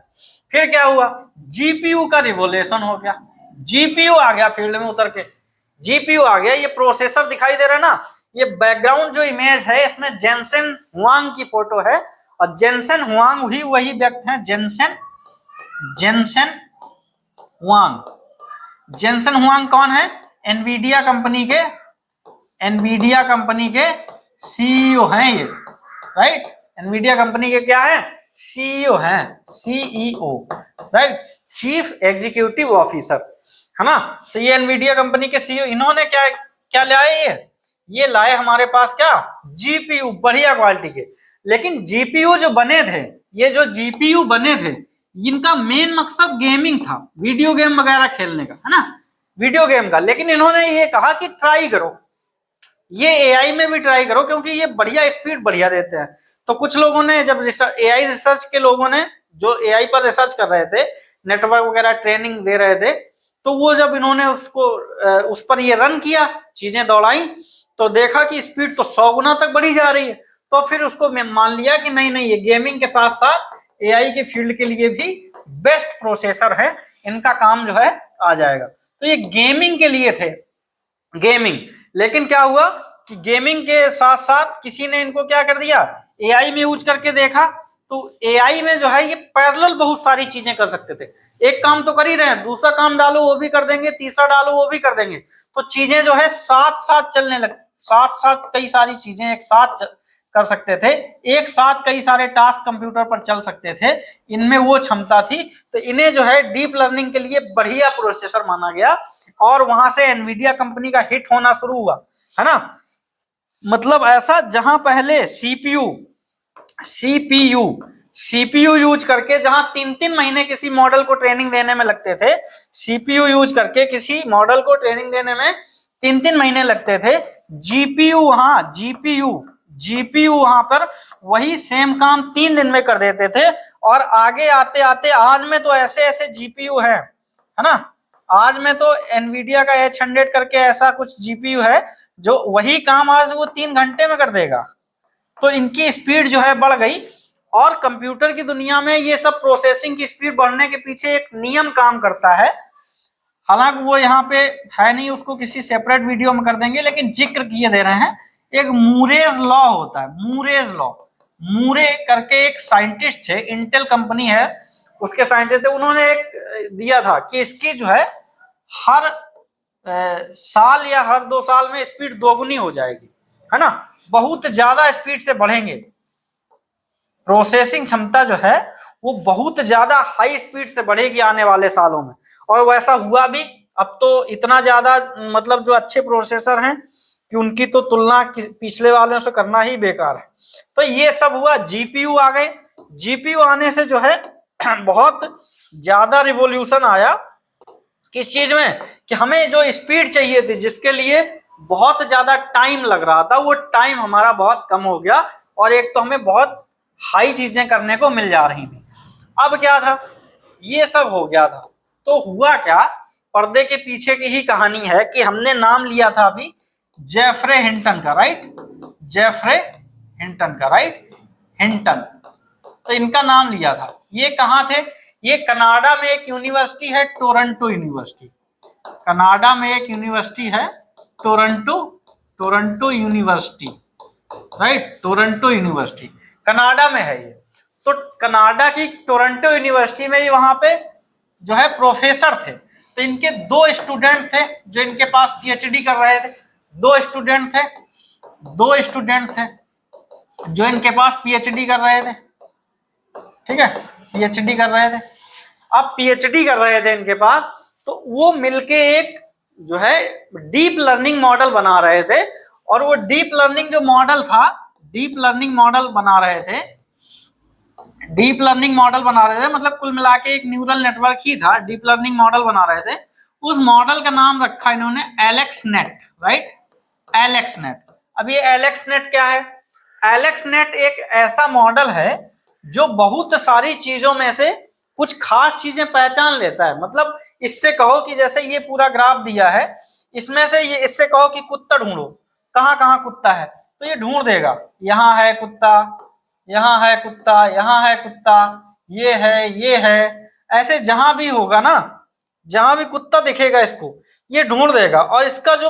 फिर क्या हुआ, जीपीयू का रिवोल्यूशन हो गया, जीपीयू आ गया फील्ड में उतर के, जीपीयू आ गया। ये प्रोसेसर दिखाई दे रहा है ना, ये बैकग्राउंड जो इमेज है इसमें जेनसेन हुआंग की फोटो है, और जेनसेन हुआंग ही वही व्यक्ति हैं, जेनसेन हुआंग कौन है, एनवीडिया कंपनी के सीईओ हैं ये, राइट। एनवीडिया कंपनी के क्या है, सीईओ हैं, CEO, right, chief executive officer, है ना। तो ये एनवीडिया कंपनी के सीईओ, इन्होंने क्या लाए, ये लाए हमारे पास क्या, जीपीयू, बढ़िया क्वालिटी के। लेकिन जीपीयू जो बने थे, ये जो जीपीयू बने थे, इनका मेन मकसद गेमिंग था, वीडियो गेम वगैरह खेलने का, है ना, वीडियो गेम का। लेकिन इन्होंने ये कहा कि ट्राई करो, ये एआई में भी ट्राई करो, क्योंकि ये बढ़िया स्पीड बढ़िया देते हैं। तो कुछ लोगों ने, जब एआई रिसर्च के लोगों ने जो एआई पर रिसर्च कर रहे थे, नेटवर्क वगैरह ट्रेनिंग दे रहे थे, तो वो जब इन्होंने उस पर ये रन किया, चीजें दौड़ाई, तो देखा कि स्पीड तो 100 गुना तक बढ़ी जा रही है। तो फिर उसको मान लिया कि नहीं नहीं, ये गेमिंग के साथ साथ एआई के फील्ड के लिए भी बेस्ट प्रोसेसर है, इनका काम जो है आ जाएगा। तो ये गेमिंग के लिए थे, गेमिंग। लेकिन क्या हुआ कि गेमिंग के साथ साथ किसी ने इनको क्या कर दिया, एआई में यूज करके देखा। तो एआई में जो है ये पैरेलल बहुत सारी चीजें कर सकते थे। एक काम तो कर ही रहे हैं, दूसरा काम डालो वो भी कर देंगे, तीसरा डालो वो भी कर देंगे। तो चीजें जो है साथ साथ चलने लग, साथ साथ कई सारी चीजें एक साथ कर सकते थे, एक साथ कई सारे टास्क कंप्यूटर पर चल सकते थे, इनमें वो क्षमता थी। तो इन्हें जो है डीप लर्निंग के लिए बढ़िया प्रोसेसर माना गया, और वहां से एनवीडिया कंपनी का हिट होना शुरू हुआ, है ना। मतलब ऐसा जहां पहले सीपीयू यूज करके जहां 3-3 महीने किसी मॉडल को ट्रेनिंग देने में लगते थे, सीपीयू यूज करके किसी मॉडल को ट्रेनिंग देने में 3-3 महीने लगते थे, जीपीयू वहां पर वही सेम काम 3 दिन में कर देते थे। और आगे आते आते आज में तो ऐसे ऐसे जीपीयू है ना, आज में तो एनवीडिया का H100 करके ऐसा कुछ जीपीयू है जो वही काम आज वो 3 घंटे में कर देगा। तो इनकी स्पीड जो है बढ़ गई, और कंप्यूटर की दुनिया में ये सब प्रोसेसिंग की स्पीड बढ़ने के पीछे एक नियम काम करता है। हालांकि वो यहाँ पे है नहीं, उसको किसी सेपरेट वीडियो में कर देंगे, लेकिन जिक्र किए दे रहे हैं। एक मूरेज लॉ होता है, मूरेज लॉ। मूरे करके एक साइंटिस्ट है, इंटेल कंपनी है, उसके साइंटिस्ट थे, उन्होंने एक दिया था कि इसकी जो है हर साल या हर 2 साल में स्पीड दोगुनी हो जाएगी, है ना, बहुत ज्यादा स्पीड से बढ़ेंगे। प्रोसेसिंग क्षमता जो है वो बहुत ज्यादा हाई स्पीड से बढ़ेगी आने वाले सालों में, और वैसा हुआ भी। अब तो इतना ज्यादा मतलब जो अच्छे प्रोसेसर हैं कि उनकी तो तुलना पिछले वालों से करना ही बेकार है। तो ये सब हुआ, जीपीयू आ गए। जीपीयू आने से जो है बहुत ज्यादा रिवॉल्यूशन आया किस चीज में, कि हमें जो स्पीड चाहिए थी, जिसके लिए बहुत ज्यादा टाइम लग रहा था, वो टाइम हमारा बहुत कम हो गया, और एक तो हमें बहुत हाई चीजें करने को मिल जा रही थी। अब क्या था, ये सब हो गया था। तो हुआ क्या, पर्दे के पीछे की ही कहानी है कि हमने नाम लिया था अभी जेफरे हिंटन का, राइट, जेफरे हिंटन का, राइट, हिंटन। तो इनका नाम लिया था। ये कहाँ थे, ये कनाडा में एक यूनिवर्सिटी है, टोरंटो यूनिवर्सिटी। कनाडा में एक यूनिवर्सिटी है, Toronto university, right, Toronto university Canada में है ये। तो कनाडा की टोरंटो यूनिवर्सिटी में ये वहां पे जो है प्रोफेसर थे। तो इनके 2 स्टूडेंट थे जो इनके पास पीएचडी कर रहे थे, 2 स्टूडेंट थे जो इनके पास पीएचडी कर रहे थे, ठीक है, पीएचडी कर रहे थे। अब पीएचडी कर रहे थे इनके पास, तो वो मिलके एक जो है डीप लर्निंग मॉडल बना रहे थे। और वो डीप लर्निंग जो मॉडल था, डीप लर्निंग मॉडल बना रहे थे, मतलब कुल मिला के एक न्यूरल नेटवर्क ही था, डीप लर्निंग मॉडल बना रहे थे। उस मॉडल का नाम रखा इन्होंने एलेक्सनेट, राइट, एलेक्सनेट। अब ये एलेक्सनेट क्या है, एलेक्सनेट एक ऐसा मॉडल है जो बहुत सारी चीजों में से कुछ खास चीजें पहचान लेता है। मतलब इससे कहो कि जैसे ये पूरा ग्राफ दिया है, इसमें से ये इससे कहो कि कुत्ता ढूंढो, कहाँ कहाँ कुत्ता है, तो ये ढूंढ देगा, यहाँ है कुत्ता, यहाँ है कुत्ता, यहाँ है कुत्ता, ये है, ऐसे जहां भी होगा ना, जहां भी कुत्ता दिखेगा इसको ये ढूंढ देगा। और इसका जो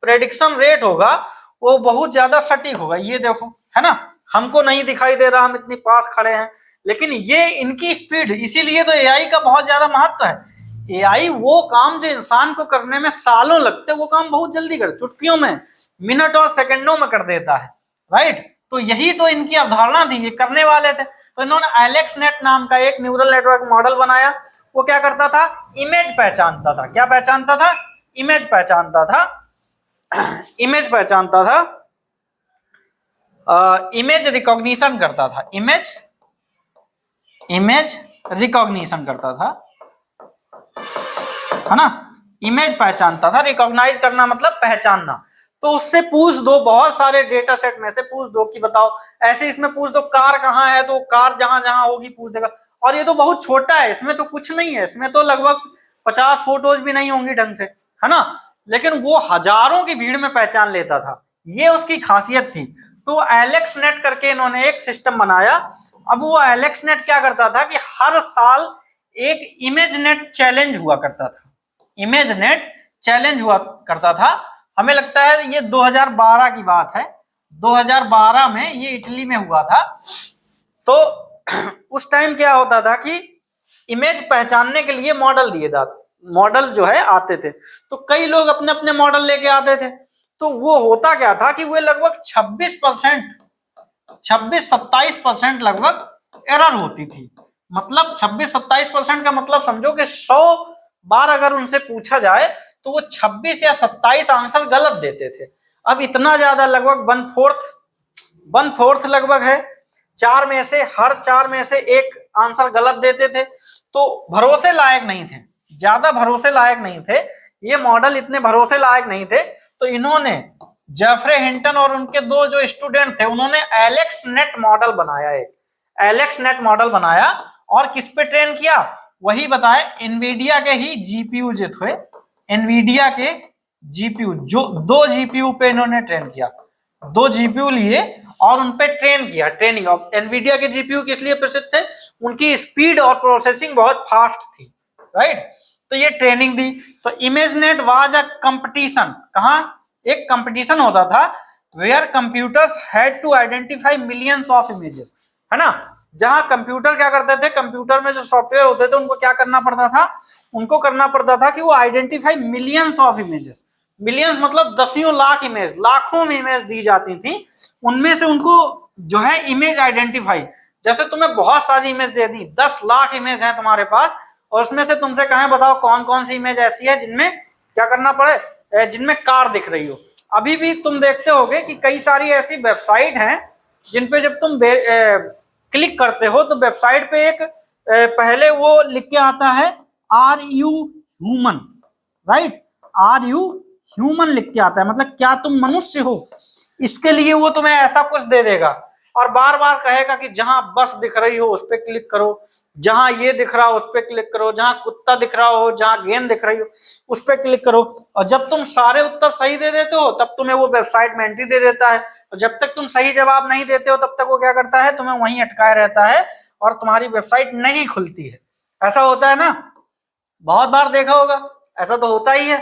प्रेडिक्शन रेट होगा वो बहुत ज्यादा सटीक होगा। ये देखो, है ना, हमको नहीं दिखाई दे रहा, हम इतनी पास खड़े हैं, लेकिन ये इनकी स्पीड, इसीलिए तो एआई का बहुत ज्यादा महत्व है। एआई वो काम जो इंसान को करने में सालों लगते, वो काम बहुत जल्दी कर, चुटकियों में, मिनट और सेकंडों में कर देता है, राइट। तो यही तो इनकी अवधारणा थी, ये करने वाले थे। तो इन्होंने एलेक्सनेट नाम का एक न्यूरल नेटवर्क मॉडल बनाया। वो क्या करता था, इमेज पहचानता था। क्या पहचानता था, इमेज पहचानता था, इमेज पहचानता था, इमेज रिकॉग्निशन करता था, इमेज रिकॉग्निशन करता था, है ना, इमेज पहचानता था। रिकॉग्नाइज करना मतलब पहचानना। तो उससे पूछ दो, बहुत सारे डेटा सेट में से पूछ दो कि बताओ, ऐसे इसमें पूछ दो कार कहाँ है, तो कार जहां जहां होगी पूछ देगा। और ये तो बहुत छोटा है, इसमें तो कुछ नहीं है, इसमें तो लगभग 50 फोटोज भी नहीं होंगी ढंग से, है ना, लेकिन वो हजारों की भीड़ में पहचान लेता था। ये उसकी खासियत थी। तो एलेक्स नेट करके इन्होंने एक सिस्टम बनाया। अब वो एलेक्स नेट क्या करता था कि हर साल एक इमेज नेट चैलेंज हुआ करता था, इमेज नेट चैलेंज हुआ करता था। हमें लगता है ये 2012 की बात है, 2012 में ये इटली में हुआ था। तो उस टाइम क्या होता था कि इमेज पहचानने के लिए मॉडल दिए जाते, मॉडल जो है आते थे, तो कई लोग अपने अपने मॉडल लेके आते थे। तो वो होता क्या था कि वो लगभग 26-27% लगभग एरर होती थी। मतलब 26-27% का मतलब समझो कि 100 बार अगर उनसे पूछा जाए तो वो 26 या 27 आंसर गलत देते थे। अब इतना ज्यादा, लगभग 1/4 लगभग है, हर चार में से एक आंसर गलत देते थे। तो भरोसे लायक नहीं थे, ज्यादा भरोसे लायक नहीं थे, ये मॉडल इतने भरोसे लायक नहीं थे। तो इन्होंने जेफरे हिंटन और उनके दो जो स्टूडेंट थे, उन्होंने एलेक्स नेट मॉडल बनाया, एक एलेक्स नेट मॉडल बनाया। और किस पे ट्रेन किया, वही बताए, एनवीडिया के ही जीपीयू जो थे, एनवीडिया के जीपीयू, जो 2 जीपीयू पे इन्होंने ट्रेन किया, 2 जीपीयू लिए और उन पे ट्रेन किया। ट्रेनिंग ऑफ एनवीडिया के जीपीयू किस लिए प्रसिद्ध थे, उनकी स्पीड और प्रोसेसिंग बहुत फास्ट थी, राइट। तो ये ट्रेनिंग दी। तो इमेजनेट वाज अ कंपटीशन, कहा एक कंपटीशन होता था, where computers had to identify millions of images, है ना। जहां कंप्यूटर क्या करते थे, कंप्यूटर में जो सॉफ्टवेयर होते थे उनको क्या करना पड़ता था, उनको करना पड़ता था कि वो identify millions of images, millions मतलब दसियों लाख इमेज, लाखों में इमेज दी जाती थी, उनमें से उनको जो है इमेज आइडेंटिफाई, जैसे तुम्हें बहुत सारी इमेज दे दी, 10 लाख इमेज है तुम्हारे पास, और उसमें से तुमसे कहें बताओ कौन कौन सी इमेज ऐसी है जिनमें क्या करना पड़े, जिनमें कार दिख रही हो। अभी भी तुम देखते होगे कि कई सारी ऐसी वेबसाइट हैं जिनपे जब तुम क्लिक करते हो तो वेबसाइट पे एक पहले वो लिख के आता है are you human, right, are you human लिख के आता है, मतलब क्या तुम मनुष्य हो। इसके लिए वो तुम्हें ऐसा कुछ दे देगा और बार बार कहेगा कि जहां बस दिख रही हो उस पर क्लिक करो, जहां ये दिख रहा हो उस पर क्लिक करो, जहां कुत्ता दिख रहा हो, जहां गेंद दिख रही हो उस पर क्लिक करो। और जब तुम सारे उत्तर सही दे देते हो तब तुम्हें वो वेबसाइट में एंट्री दे देता है, और जब तक तुम सही जवाब नहीं देते हो तब तक वो क्या करता है, तुम्हें वहीं अटकाए रहता है और तुम्हारी वेबसाइट नहीं खुलती है। ऐसा होता है ना, बहुत बार देखा होगा, ऐसा तो होता ही है।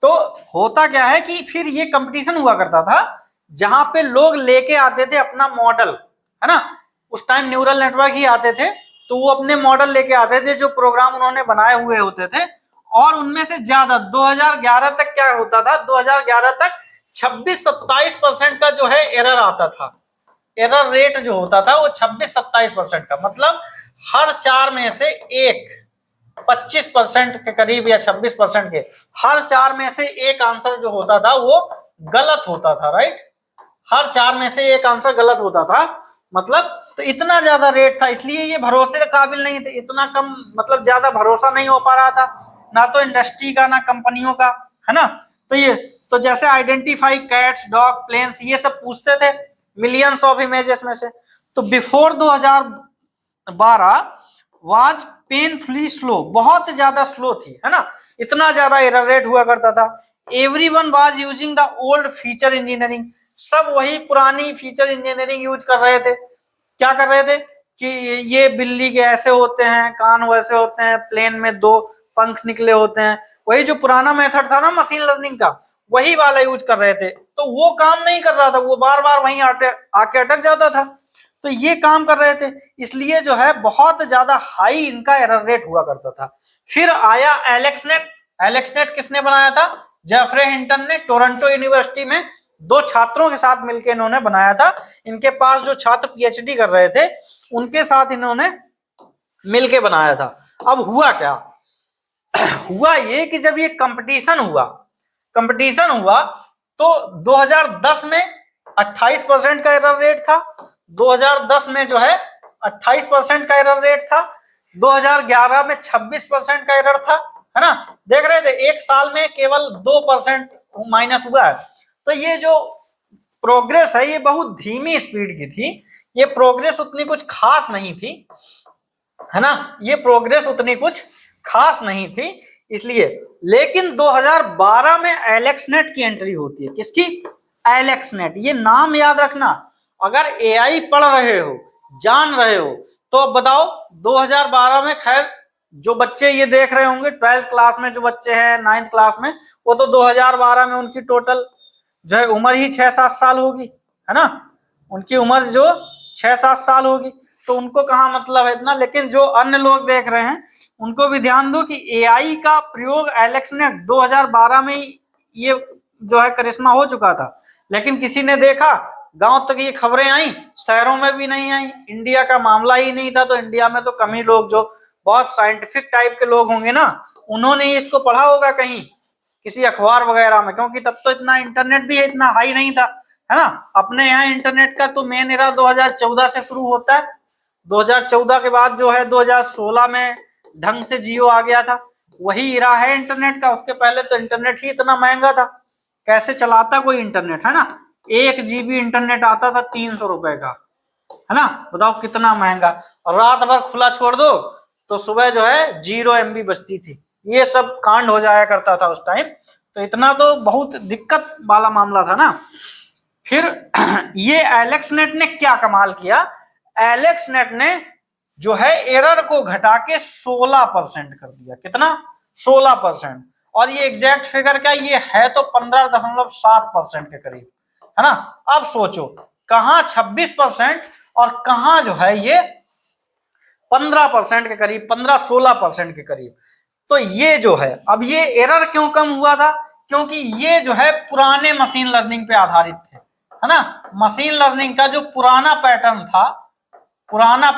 तो होता क्या है कि फिर ये कंपटीशन हुआ करता था जहां पे लोग लेके आते थे अपना मॉडल, है ना, उस टाइम न्यूरल नेटवर्क ही आते थे, तो वो अपने मॉडल लेके आते थे जो प्रोग्राम उन्होंने बनाए हुए होते थे, और उनमें से ज्यादा 2011 तक क्या होता था, 2011 तक 26-27% का जो है एरर आता था, एरर रेट जो होता था वो 26-27% का, मतलब हर 4 में से एक, 25% के करीब या 26% के हर 4 में से एक आंसर जो होता था वो गलत होता था, राइट, हर 4 में से एक आंसर गलत होता था। मतलब तो इतना ज्यादा रेट था, इसलिए ये भरोसे के काबिल नहीं थे, इतना कम, मतलब ज्यादा भरोसा नहीं हो पा रहा था, ना तो इंडस्ट्री का ना कंपनियों का, है ना। तो ये तो जैसे आइडेंटिफाई कैट्स, डॉग, प्लेन्स, ये सब पूछते थे मिलियंस ऑफ इमेजेस में से। तो बिफोर 2012 वाज पेनफुली स्लो, बहुत ज्यादा स्लो थी, है ना, इतना ज्यादा एरर रेट हुआ करता था। Everyone was using the old feature engineering, सब वही पुरानी फीचर इंजीनियरिंग यूज कर रहे थे। क्या कर रहे थे कि ये बिल्ली के ऐसे होते हैं, कान वैसे होते हैं, प्लेन में 2 पंख निकले होते हैं, वही जो पुराना मेथड था ना मशीन लर्निंग का, वही वाला यूज कर रहे थे। तो वो काम नहीं कर रहा था, वो बार बार वहीं आके अटक जाता था। तो ये काम कर रहे थे, इसलिए जो है बहुत ज्यादा हाई इनका एरर रेट हुआ करता था। फिर आया एलेक्सनेट। एलेक्सनेट किसने बनाया था, जेफरे हिंटन ने, टोरंटो यूनिवर्सिटी में 2 छात्रों के साथ मिलकर इन्होंने बनाया था। इनके पास जो छात्र पीएचडी कर रहे थे उनके साथ इन्होंने मिलके बनाया था। अब हुआ क्या, हुआ ये कि जब ये कंपटीशन हुआ तो 2010 में 28% का एरर रेट था, 2010 में जो है 28% का एरर रेट था, 2011 में 26% का एरर था, है ना। देख रहे थे एक साल में केवल 2% माइनस हुआ है। तो ये जो प्रोग्रेस है ये बहुत धीमी स्पीड की थी, ये प्रोग्रेस उतनी कुछ खास नहीं थी, है ना, ये प्रोग्रेस उतनी कुछ खास नहीं थी इसलिए। लेकिन 2012 में एलेक्सनेट की एंट्री होती है, किसकी, एलेक्स नेट, ये नाम याद रखना। अगर एआई पढ़ रहे हो, जान रहे हो, तो अब बताओ 2012 में, खैर जो बच्चे ये देख रहे होंगे 12th क्लास में, जो बच्चे हैं 9th क्लास में, वो तो 2012 में उनकी टोटल जो है उम्र ही 6-7 साल होगी, है ना, उनकी उम्र जो 6-7 साल होगी, तो उनको कहाँ मतलब है इतना। लेकिन जो अन्य लोग देख रहे हैं उनको भी ध्यान दो कि एआई का प्रयोग एलेक्स नेट 2012 में ये जो है करिश्मा हो चुका था, लेकिन किसी ने देखा, गांव तक ये खबरें आई, शहरों में भी नहीं आई, इंडिया का मामला ही नहीं था। तो इंडिया में तो कम ही लोग, जो बहुत साइंटिफिक टाइप के लोग होंगे ना, उन्होंने इसको पढ़ा होगा कहीं किसी अखबार वगैरह में, क्योंकि तब तो इतना इंटरनेट भी इतना हाई नहीं था, है ना। अपने यहाँ इंटरनेट का तो मेन एरा 2014 से शुरू होता है। 2014 के बाद जो है 2016 में ढंग से जियो आ गया था, वही इरा है इंटरनेट का। उसके पहले तो इंटरनेट ही इतना महंगा था, कैसे चलाता कोई इंटरनेट, है ना। 1 GB इंटरनेट आता था 300 रुपए का, है ना, बताओ कितना महंगा। और रात भर खुला छोड़ दो तो सुबह जो है 0 MB बचती थी। ये सब कांड हो जाया करता था उस टाइम, तो इतना तो बहुत दिक्कत वाला मामला था ना। फिर ये एलेक्स नेट ने क्या कमाल किया, एलेक्स नेट ने जो है एरर को घटा के 16% कर दिया। कितना? 16%। और ये एग्जैक्ट फिगर क्या, ये है तो 15.7% के करीब, है ना। अब सोचो कहां 26% और कहां जो है ये 15% के करीब, 15-16% के करीब। तो ये जो है, अब ये एरर क्यों कम हुआ था, क्योंकि ये जो है पुराने मशीन लर्निंग पे आधारित थे, है ना। मशीन लर्निंग का जो पुराना पैटर्न था, पुराना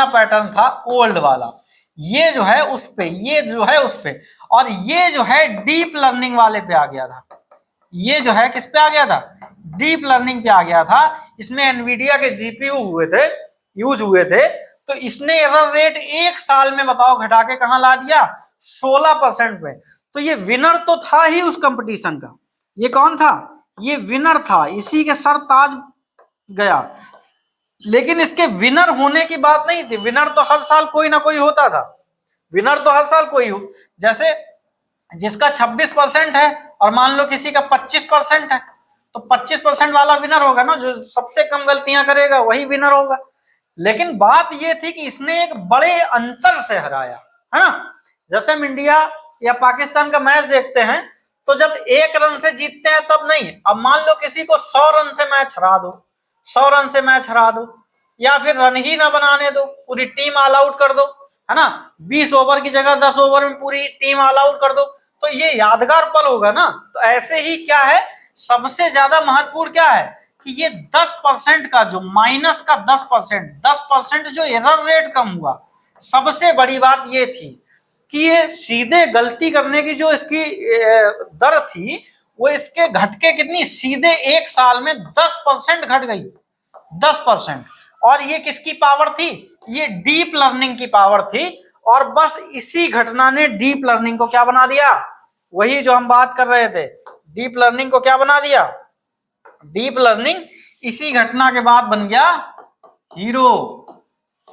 पैटर्न था ओल्ड वाला, ये जो है उस पे, ये जो है उस पे, और ये जो है डीप लर्निंग वाले पे आ गया था। ये जो है किस पे आ गया था, डीप लर्निंग पे आ गया था। इसमें एनवीडिया के जीपीयू यूज हुए थे। तो इसने एरर रेट 1 साल में बताओ घटा के कहां ला दिया, 16% पे। तो ये विनर तो था ही उस कंपटीशन का। ये कौन था, ये विनर था, इसी के सर ताज गया। लेकिन इसके विनर होने की बात नहीं थी, विनर तो हर साल कोई ना कोई होता था, विनर तो हर साल कोई हो। जैसे जिसका 26% है और मान लो किसी का 25% है, तो 25% वाला विनर होगा ना, जो सबसे कम गलतियां करेगा वही विनर होगा। लेकिन बात यह थी कि इसने एक बड़े अंतर से हराया, है ना। जैसे हम इंडिया या पाकिस्तान का मैच देखते हैं, तो जब 1 रन से जीतते हैं तब नहीं। अब मान लो किसी को 100 रन से मैच हरा दो, 100 रन से मैच हरा दो, या फिर रन ही ना बनाने दो, पूरी टीम ऑल आउट कर दो, है ना। 20 ओवर की जगह 10 ओवर में पूरी टीम ऑल आउट कर दो, तो ये यादगार पल होगा ना। तो ऐसे ही क्या है, सबसे ज्यादा महत्वपूर्ण क्या है कि ये 10% का जो माइनस का 10% जो एरर रेट कम हुआ, सबसे बड़ी बात ये थी कि ये सीधे गलती करने की जो इसकी दर थी, वो इसके घटके कितनी, सीधे 1 साल में 10% घट गई, 10%। और ये किसकी पावर थी, ये डीप लर्निंग की पावर थी। और बस इसी घटना ने डीप लर्निंग को क्या बना दिया, वही जो हम बात कर रहे थे, डीप लर्निंग को क्या बना दिया, डीप लर्निंग इसी घटना के बाद बन गया हीरो।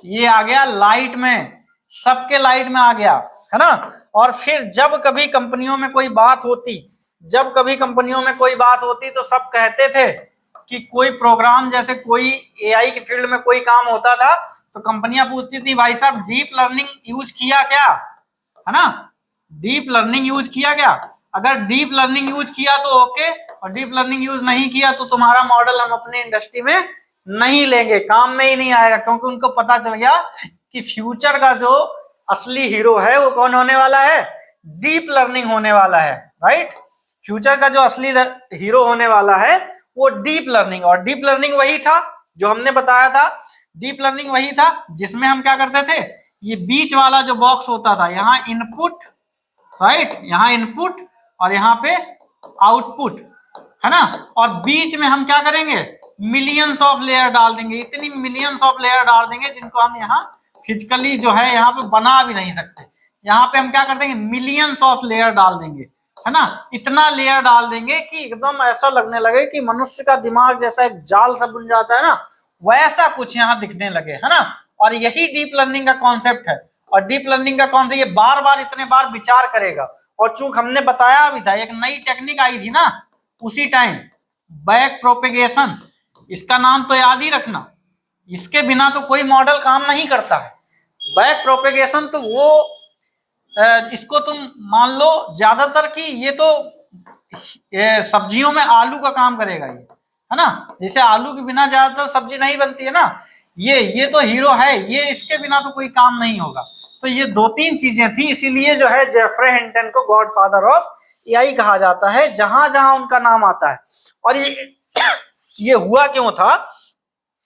ये आ गया लाइट में, सबके लाइट में आ गया, है ना। और फिर जब कभी कंपनियों में कोई बात होती, तो सब कहते थे कि कोई प्रोग्राम, जैसे कोई एआई की फील्ड में कोई काम होता था, तो कंपनियां पूछती थी भाई साहब डीप लर्निंग यूज किया क्या, है ना, डीप लर्निंग यूज किया क्या। अगर डीप लर्निंग यूज किया तो ओके, और डीप लर्निंग यूज नहीं किया तो तुम्हारा मॉडल हम अपने इंडस्ट्री में नहीं लेंगे, काम में ही नहीं आएगा। क्योंकि उनको पता चल गया कि फ्यूचर का जो असली हीरो है वो कौन होने वाला है, डीप लर्निंग होने वाला है, राइट। फ्यूचर का जो असली हीरो होने वाला है वो डीप लर्निंग। और डीप लर्निंग वही था जो हमने बताया था, डीप लर्निंग वही था जिसमें हम क्या करते थे, ये बीच वाला जो बॉक्स होता था, यहाँ इनपुट, राइट, यहाँ इनपुट और यहाँ पे आउटपुट, है ना। और बीच में हम क्या करेंगे, मिलियंस ऑफ लेयर डाल देंगे, इतनी मिलियंस ऑफ लेयर डाल देंगे जिनको हम यहाँ फिजिकली जो है यहाँ पे बना भी नहीं सकते। यहाँ पे हम क्या कर देंगे, मिलियंस ऑफ लेयर डाल देंगे, है ना। इतना लेयर डाल देंगे कि एकदम ऐसा लगने लगे कि मनुष्य का दिमाग जैसा एक जाल सा बन जाता है ना, वैसा कुछ यहाँ दिखने लगे, है ना। और यही डीप लर्निंग का कॉन्सेप्ट है। और डीप लर्निंग का कॉन्सेप्ट, ये बार बार इतने बार विचार करेगा, और चूंकि हमने बताया भी था, एक नई टेक्निक आई थी ना उसी टाइम, बैक प्रोपेगेशन, इसका नाम तो याद ही रखना, इसके बिना तो कोई मॉडल काम नहीं करता है। बैक प्रोपेगेशन तो वो इसको तुम मान लो ज्यादातर कि ये तो सब्जियों में आलू का काम करेगा ये, है ना, जैसे आलू के बिना ज्यादातर सब्जी नहीं बनती है ना, ये तो हीरो है, ये इसके बिना तो कोई काम नहीं होगा। तो ये दो तीन चीजें थी, इसीलिए जो है जेफरे हिंटन को गॉडफादर ऑफ एआई कहा जाता है, जहां जहां उनका नाम आता है। और ये हुआ क्यों था,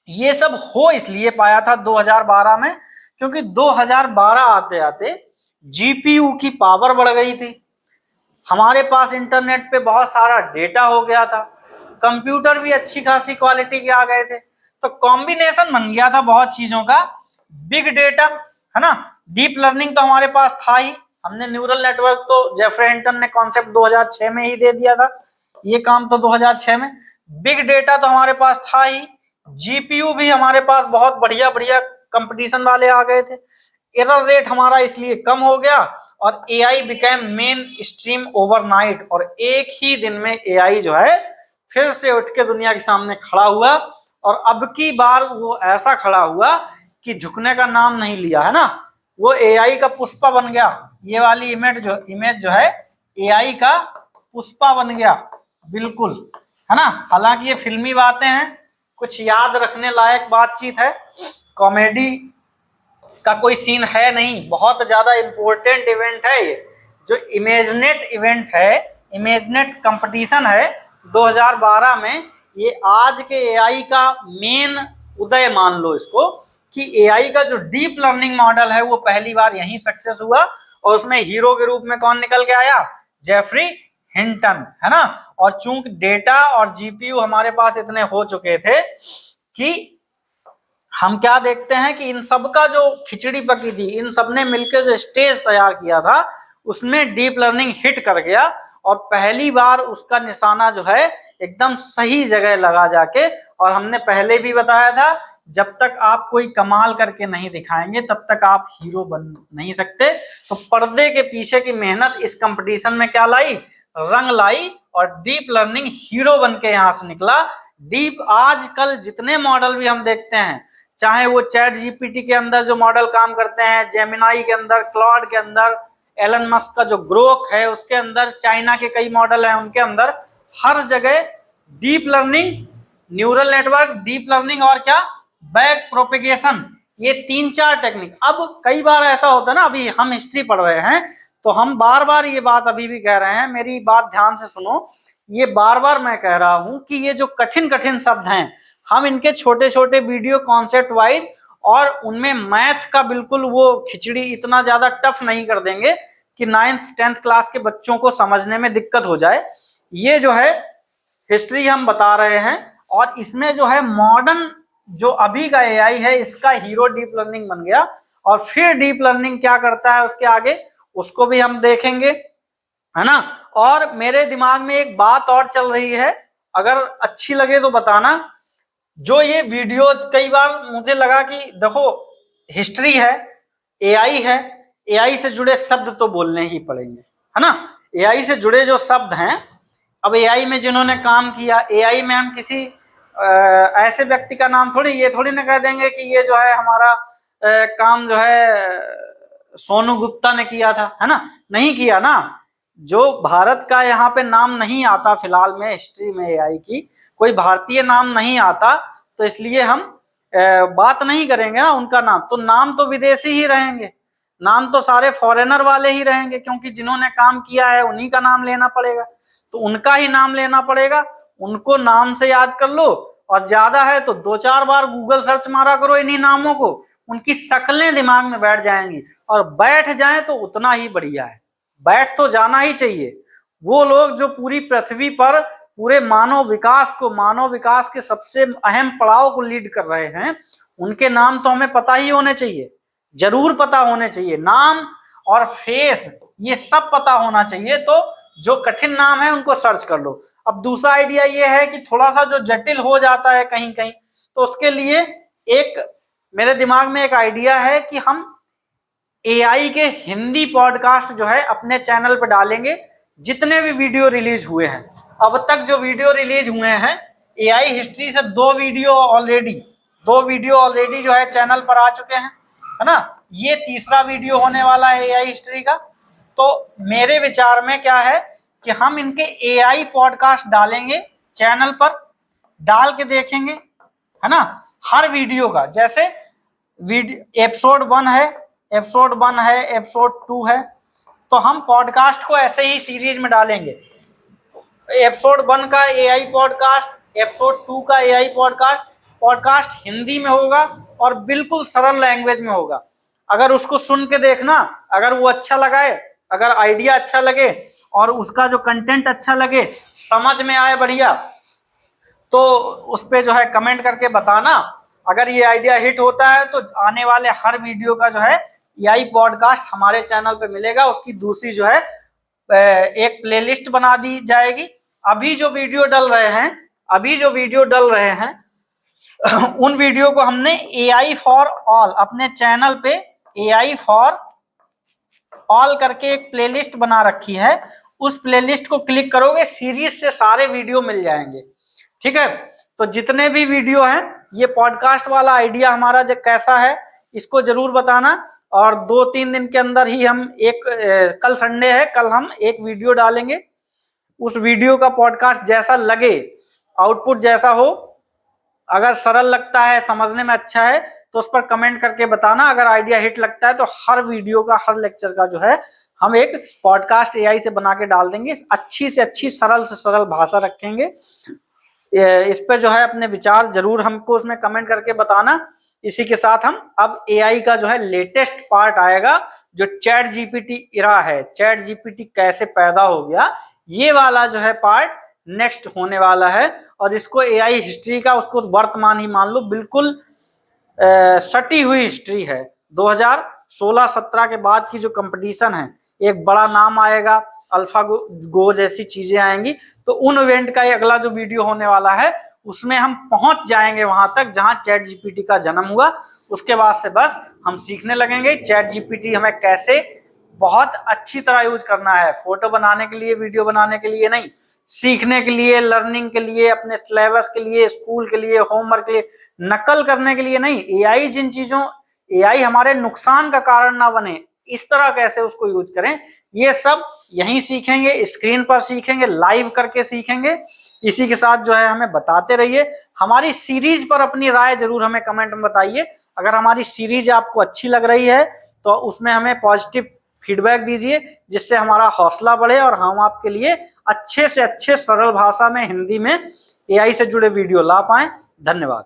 ये सब हो इसलिए पाया था 2012 में, क्योंकि 2012 आते आते जीपीयू की पावर बढ़ गई थी, हमारे पास इंटरनेट पे बहुत सारा डेटा हो गया था, कंप्यूटर भी अच्छी खासी क्वालिटी के आ गए थे, तो कॉम्बिनेशन बन गया था बहुत चीजों का। बिग डेटा, है ना, डीप लर्निंग तो हमारे पास था ही, हमने न्यूरल नेटवर्क तो जेफरे हिंटन ने कॉन्सेप्ट 2006 में ही दे दिया था, ये काम तो 2006 में। बिग डेटा तो हमारे पास था ही, जीपीयू भी हमारे पास बहुत बढ़िया बढ़िया कंपटीशन वाले आ गए थे, एरर रेट हमारा इसलिए कम हो गया, और AI became main stream overnight, और एक ही दिन में एआई जो है फिर से उठ के दुनिया के सामने खड़ा हुआ, और अब की बार वो ऐसा खड़ा हुआ कि झुकने का नाम नहीं लिया, है ना, वो एआई का पुष्पा बन गया। ये वाली इमेज जो है एआई का पुष्पा बन गया, बिल्कुल, है ना। हालांकि ये फिल्मी बातें हैं, कुछ याद रखने लायक बातचीत है, कॉमेडी का कोई सीन है नहीं, बहुत ज्यादा इंपॉर्टेंट इवेंट है ये, जो इमेजनेट इवेंट है, इमेजनेट कंपटीशन है 2012 में, ये आज के एआई का मेन उदय मान लो इसको, कि एआई का जो डीप लर्निंग मॉडल है वो पहली बार यहीं सक्सेस हुआ, और उसमें हीरो के रूप में कौन निकल के आया, जेफरी हिंटन, है ना। और चूंकि डेटा और जीपीयू हमारे पास इतने हो चुके थे कि हम क्या देखते हैं कि इन सब का जो खिचड़ी पकी थी, इन सब ने मिलकर जो स्टेज तैयार किया था उसमें डीप लर्निंग हिट कर गया, और पहली बार उसका निशाना जो है एकदम सही जगह लगा जाके। और हमने पहले भी बताया था, जब तक आप कोई कमाल करके नहीं दिखाएंगे तब तक आप हीरो बन नहीं सकते। तो पर्दे के पीछे की मेहनत इस कंपटीशन में क्या लाई, रंग लाई, और डीप लर्निंग हीरो बन के यहां से निकला। डीप आजकल जितने मॉडल भी हम देखते हैं, चाहे वो चैट जीपीटी के अंदर जो मॉडल काम करते हैं, जेमिनाई के अंदर, क्लॉड के अंदर, एलन मस्क का जो ग्रोक है उसके अंदर, चाइना के कई मॉडल हैं उनके अंदर, हर जगह deep learning, neural network, deep learning और क्या, बैक प्रोपेगेशन, ये 3-4 टेक्निक। अब कई बार ऐसा होता है ना, अभी हम हिस्ट्री पढ़ रहे हैं तो हम बार बार ये बात अभी भी कह रहे हैं, मेरी बात ध्यान से सुनो, ये बार बार मैं कह रहा हूं कि ये जो कठिन कठिन शब्द हैं, हम इनके छोटे छोटे वीडियो कॉन्सेप्ट वाइज और उनमें मैथ का बिल्कुल वो खिचड़ी इतना ज्यादा टफ नहीं कर देंगे कि 9th 10th क्लास के बच्चों को समझने में दिक्कत हो जाए। ये जो है हिस्ट्री हम बता रहे हैं, और इसमें जो है मॉडर्न जो अभी का एआई है इसका हीरो डीप लर्निंग बन गया। और फिर डीप लर्निंग क्या करता है उसके आगे, उसको भी हम देखेंगे, है ना। और मेरे दिमाग में एक बात और चल रही है, अगर अच्छी लगे तो बताना, जो ये वीडियोस कई बार मुझे लगा कि देखो हिस्ट्री है, एआई है, एआई से जुड़े शब्द तो बोलने ही पड़ेंगे, है ना। एआई से जुड़े जो शब्द हैं, अब एआई में जिन्होंने काम किया, एआई में हम किसी ऐसे व्यक्ति का नाम थोड़ी, ये थोड़ी ना कह देंगे कि ये जो है हमारा काम जो है सोनू गुप्ता ने किया था, है ना, नहीं किया ना। जो भारत का यहाँ पे नाम नहीं आता फिलहाल में हिस्ट्री में, एआई की कोई भारतीय नाम नहीं आता, तो इसलिए हम बात नहीं करेंगे ना उनका नाम, तो नाम तो विदेशी ही रहेंगे, नाम तो सारे फॉरेनर वाले ही रहेंगे, क्योंकि जिन्होंने काम किया है उन्हीं का नाम लेना पड़ेगा, तो उनका ही नाम लेना पड़ेगा, उनको नाम से याद कर लो, और ज्यादा है तो 2-4 बार गूगल सर्च मारा करो इन्हीं नामों को, उनकी शक्लें दिमाग में बैठ जाएंगी, और बैठ जाए तो उतना ही बढ़िया है, बैठ तो जाना ही चाहिए। वो लोग जो पूरी पृथ्वी पर पूरे मानव विकास के सबसे अहम पड़ाव को लीड कर रहे हैं, उनके नाम तो हमें पता ही होने चाहिए, जरूर पता होने चाहिए, नाम और फेस ये सब पता होना चाहिए। तो जो कठिन नाम है उनको सर्च कर लो। अब दूसरा आइडिया ये है कि थोड़ा सा जो जटिल हो जाता है कहीं कहीं, तो उसके लिए एक मेरे दिमाग में एक आइडिया है कि हम एआई के हिंदी पॉडकास्ट जो है अपने चैनल पर डालेंगे। जितने भी वीडियो रिलीज हुए हैं, अब तक जो वीडियो रिलीज हुए हैं एआई हिस्ट्री से, दो वीडियो ऑलरेडी जो है चैनल पर आ चुके हैं, है ना। ये तीसरा वीडियो होने वाला है एआई हिस्ट्री का। तो मेरे विचार में क्या है कि हम इनके एआई पॉडकास्ट डालेंगे चैनल पर, डाल के देखेंगे, है ना। हर वीडियो का, जैसे एपिसोड 1 है, एपिसोड 2 है, तो हम पॉडकास्ट को ऐसे ही सीरीज में डालेंगे। एपिसोड 1 का एआई पॉडकास्ट, एपिसोड 2 का एआई पॉडकास्ट हिंदी में होगा और बिल्कुल सरल लैंग्वेज में होगा। अगर उसको सुन के देखना, अगर वो अच्छा लगे, अगर आइडिया अच्छा लगे और उसका जो कंटेंट अच्छा लगे, समझ में आए बढ़िया, तो उस पे जो है कमेंट करके बताना। अगर ये आइडिया हिट होता है तो आने वाले हर वीडियो का जो है एआई पॉडकास्ट हमारे चैनल पे मिलेगा। उसकी दूसरी जो है एक प्लेलिस्ट बना दी जाएगी। अभी जो वीडियो डल रहे हैं उन वीडियो को हमने एआई फॉर ऑल अपने चैनल पे एआई फॉर ऑल करके एक प्लेलिस्ट बना रखी है। उस प्लेलिस्ट को क्लिक करोगे, सीरीज से सारे वीडियो मिल जाएंगे, ठीक है। तो जितने भी वीडियो हैं, ये पॉडकास्ट वाला आइडिया हमारा जो कैसा है इसको जरूर बताना। और 2-3 दिन के अंदर ही हम कल संडे है, कल हम एक वीडियो डालेंगे। उस वीडियो का पॉडकास्ट जैसा लगे, आउटपुट जैसा हो, अगर सरल लगता है, समझने में अच्छा है, तो उस पर कमेंट करके बताना। अगर आइडिया हिट लगता है तो हर वीडियो का, हर लेक्चर का जो है हम एक पॉडकास्ट एआई से बना के डाल देंगे। अच्छी से अच्छी, सरल से सरल भाषा रखेंगे। इस पे जो है अपने विचार जरूर हमको उसमें कमेंट करके बताना। इसी के साथ हम अब एआई का जो है लेटेस्ट पार्ट आएगा, जो चैट जीपीटी इरा है, चैट जीपीटी कैसे पैदा हो गया, ये वाला जो है पार्ट नेक्स्ट होने वाला है। और इसको एआई हिस्ट्री का, उसको वर्तमान ही मान लो, बिल्कुल सटी हुई हिस्ट्री है। 2016-17 के बाद की जो कंपटीशन है, एक बड़ा नाम आएगा, अल्फा गो जैसी चीजें आएंगी, तो उन इवेंट का अगला जो वीडियो होने वाला है उसमें हम पहुंच जाएंगे वहां तक जहां चैट जीपीटी का जन्म हुआ। उसके बाद से बस हम सीखने लगेंगे चैट जीपीटी हमें कैसे बहुत अच्छी तरह यूज करना है। फोटो बनाने के लिए, वीडियो बनाने के लिए नहीं, सीखने के लिए, लर्निंग के लिए, अपने सिलेबस के लिए, स्कूल के लिए, होमवर्क के लिए, नकल करने के लिए नहीं। एआई हमारे नुकसान का कारण ना बने, इस तरह कैसे उसको यूज करें, ये सब यहीं सीखेंगे, स्क्रीन पर सीखेंगे, लाइव करके सीखेंगे। इसी के साथ जो है हमें बताते रहिए। हमारी सीरीज पर अपनी राय जरूर हमें कमेंट में बताइए। अगर हमारी सीरीज आपको अच्छी लग रही है तो उसमें हमें पॉजिटिव फीडबैक दीजिए, जिससे हमारा हौसला बढ़े और हम आपके लिए अच्छे से अच्छे सरल भाषा में, हिंदी में एआई से जुड़े वीडियो ला पाएं। धन्यवाद।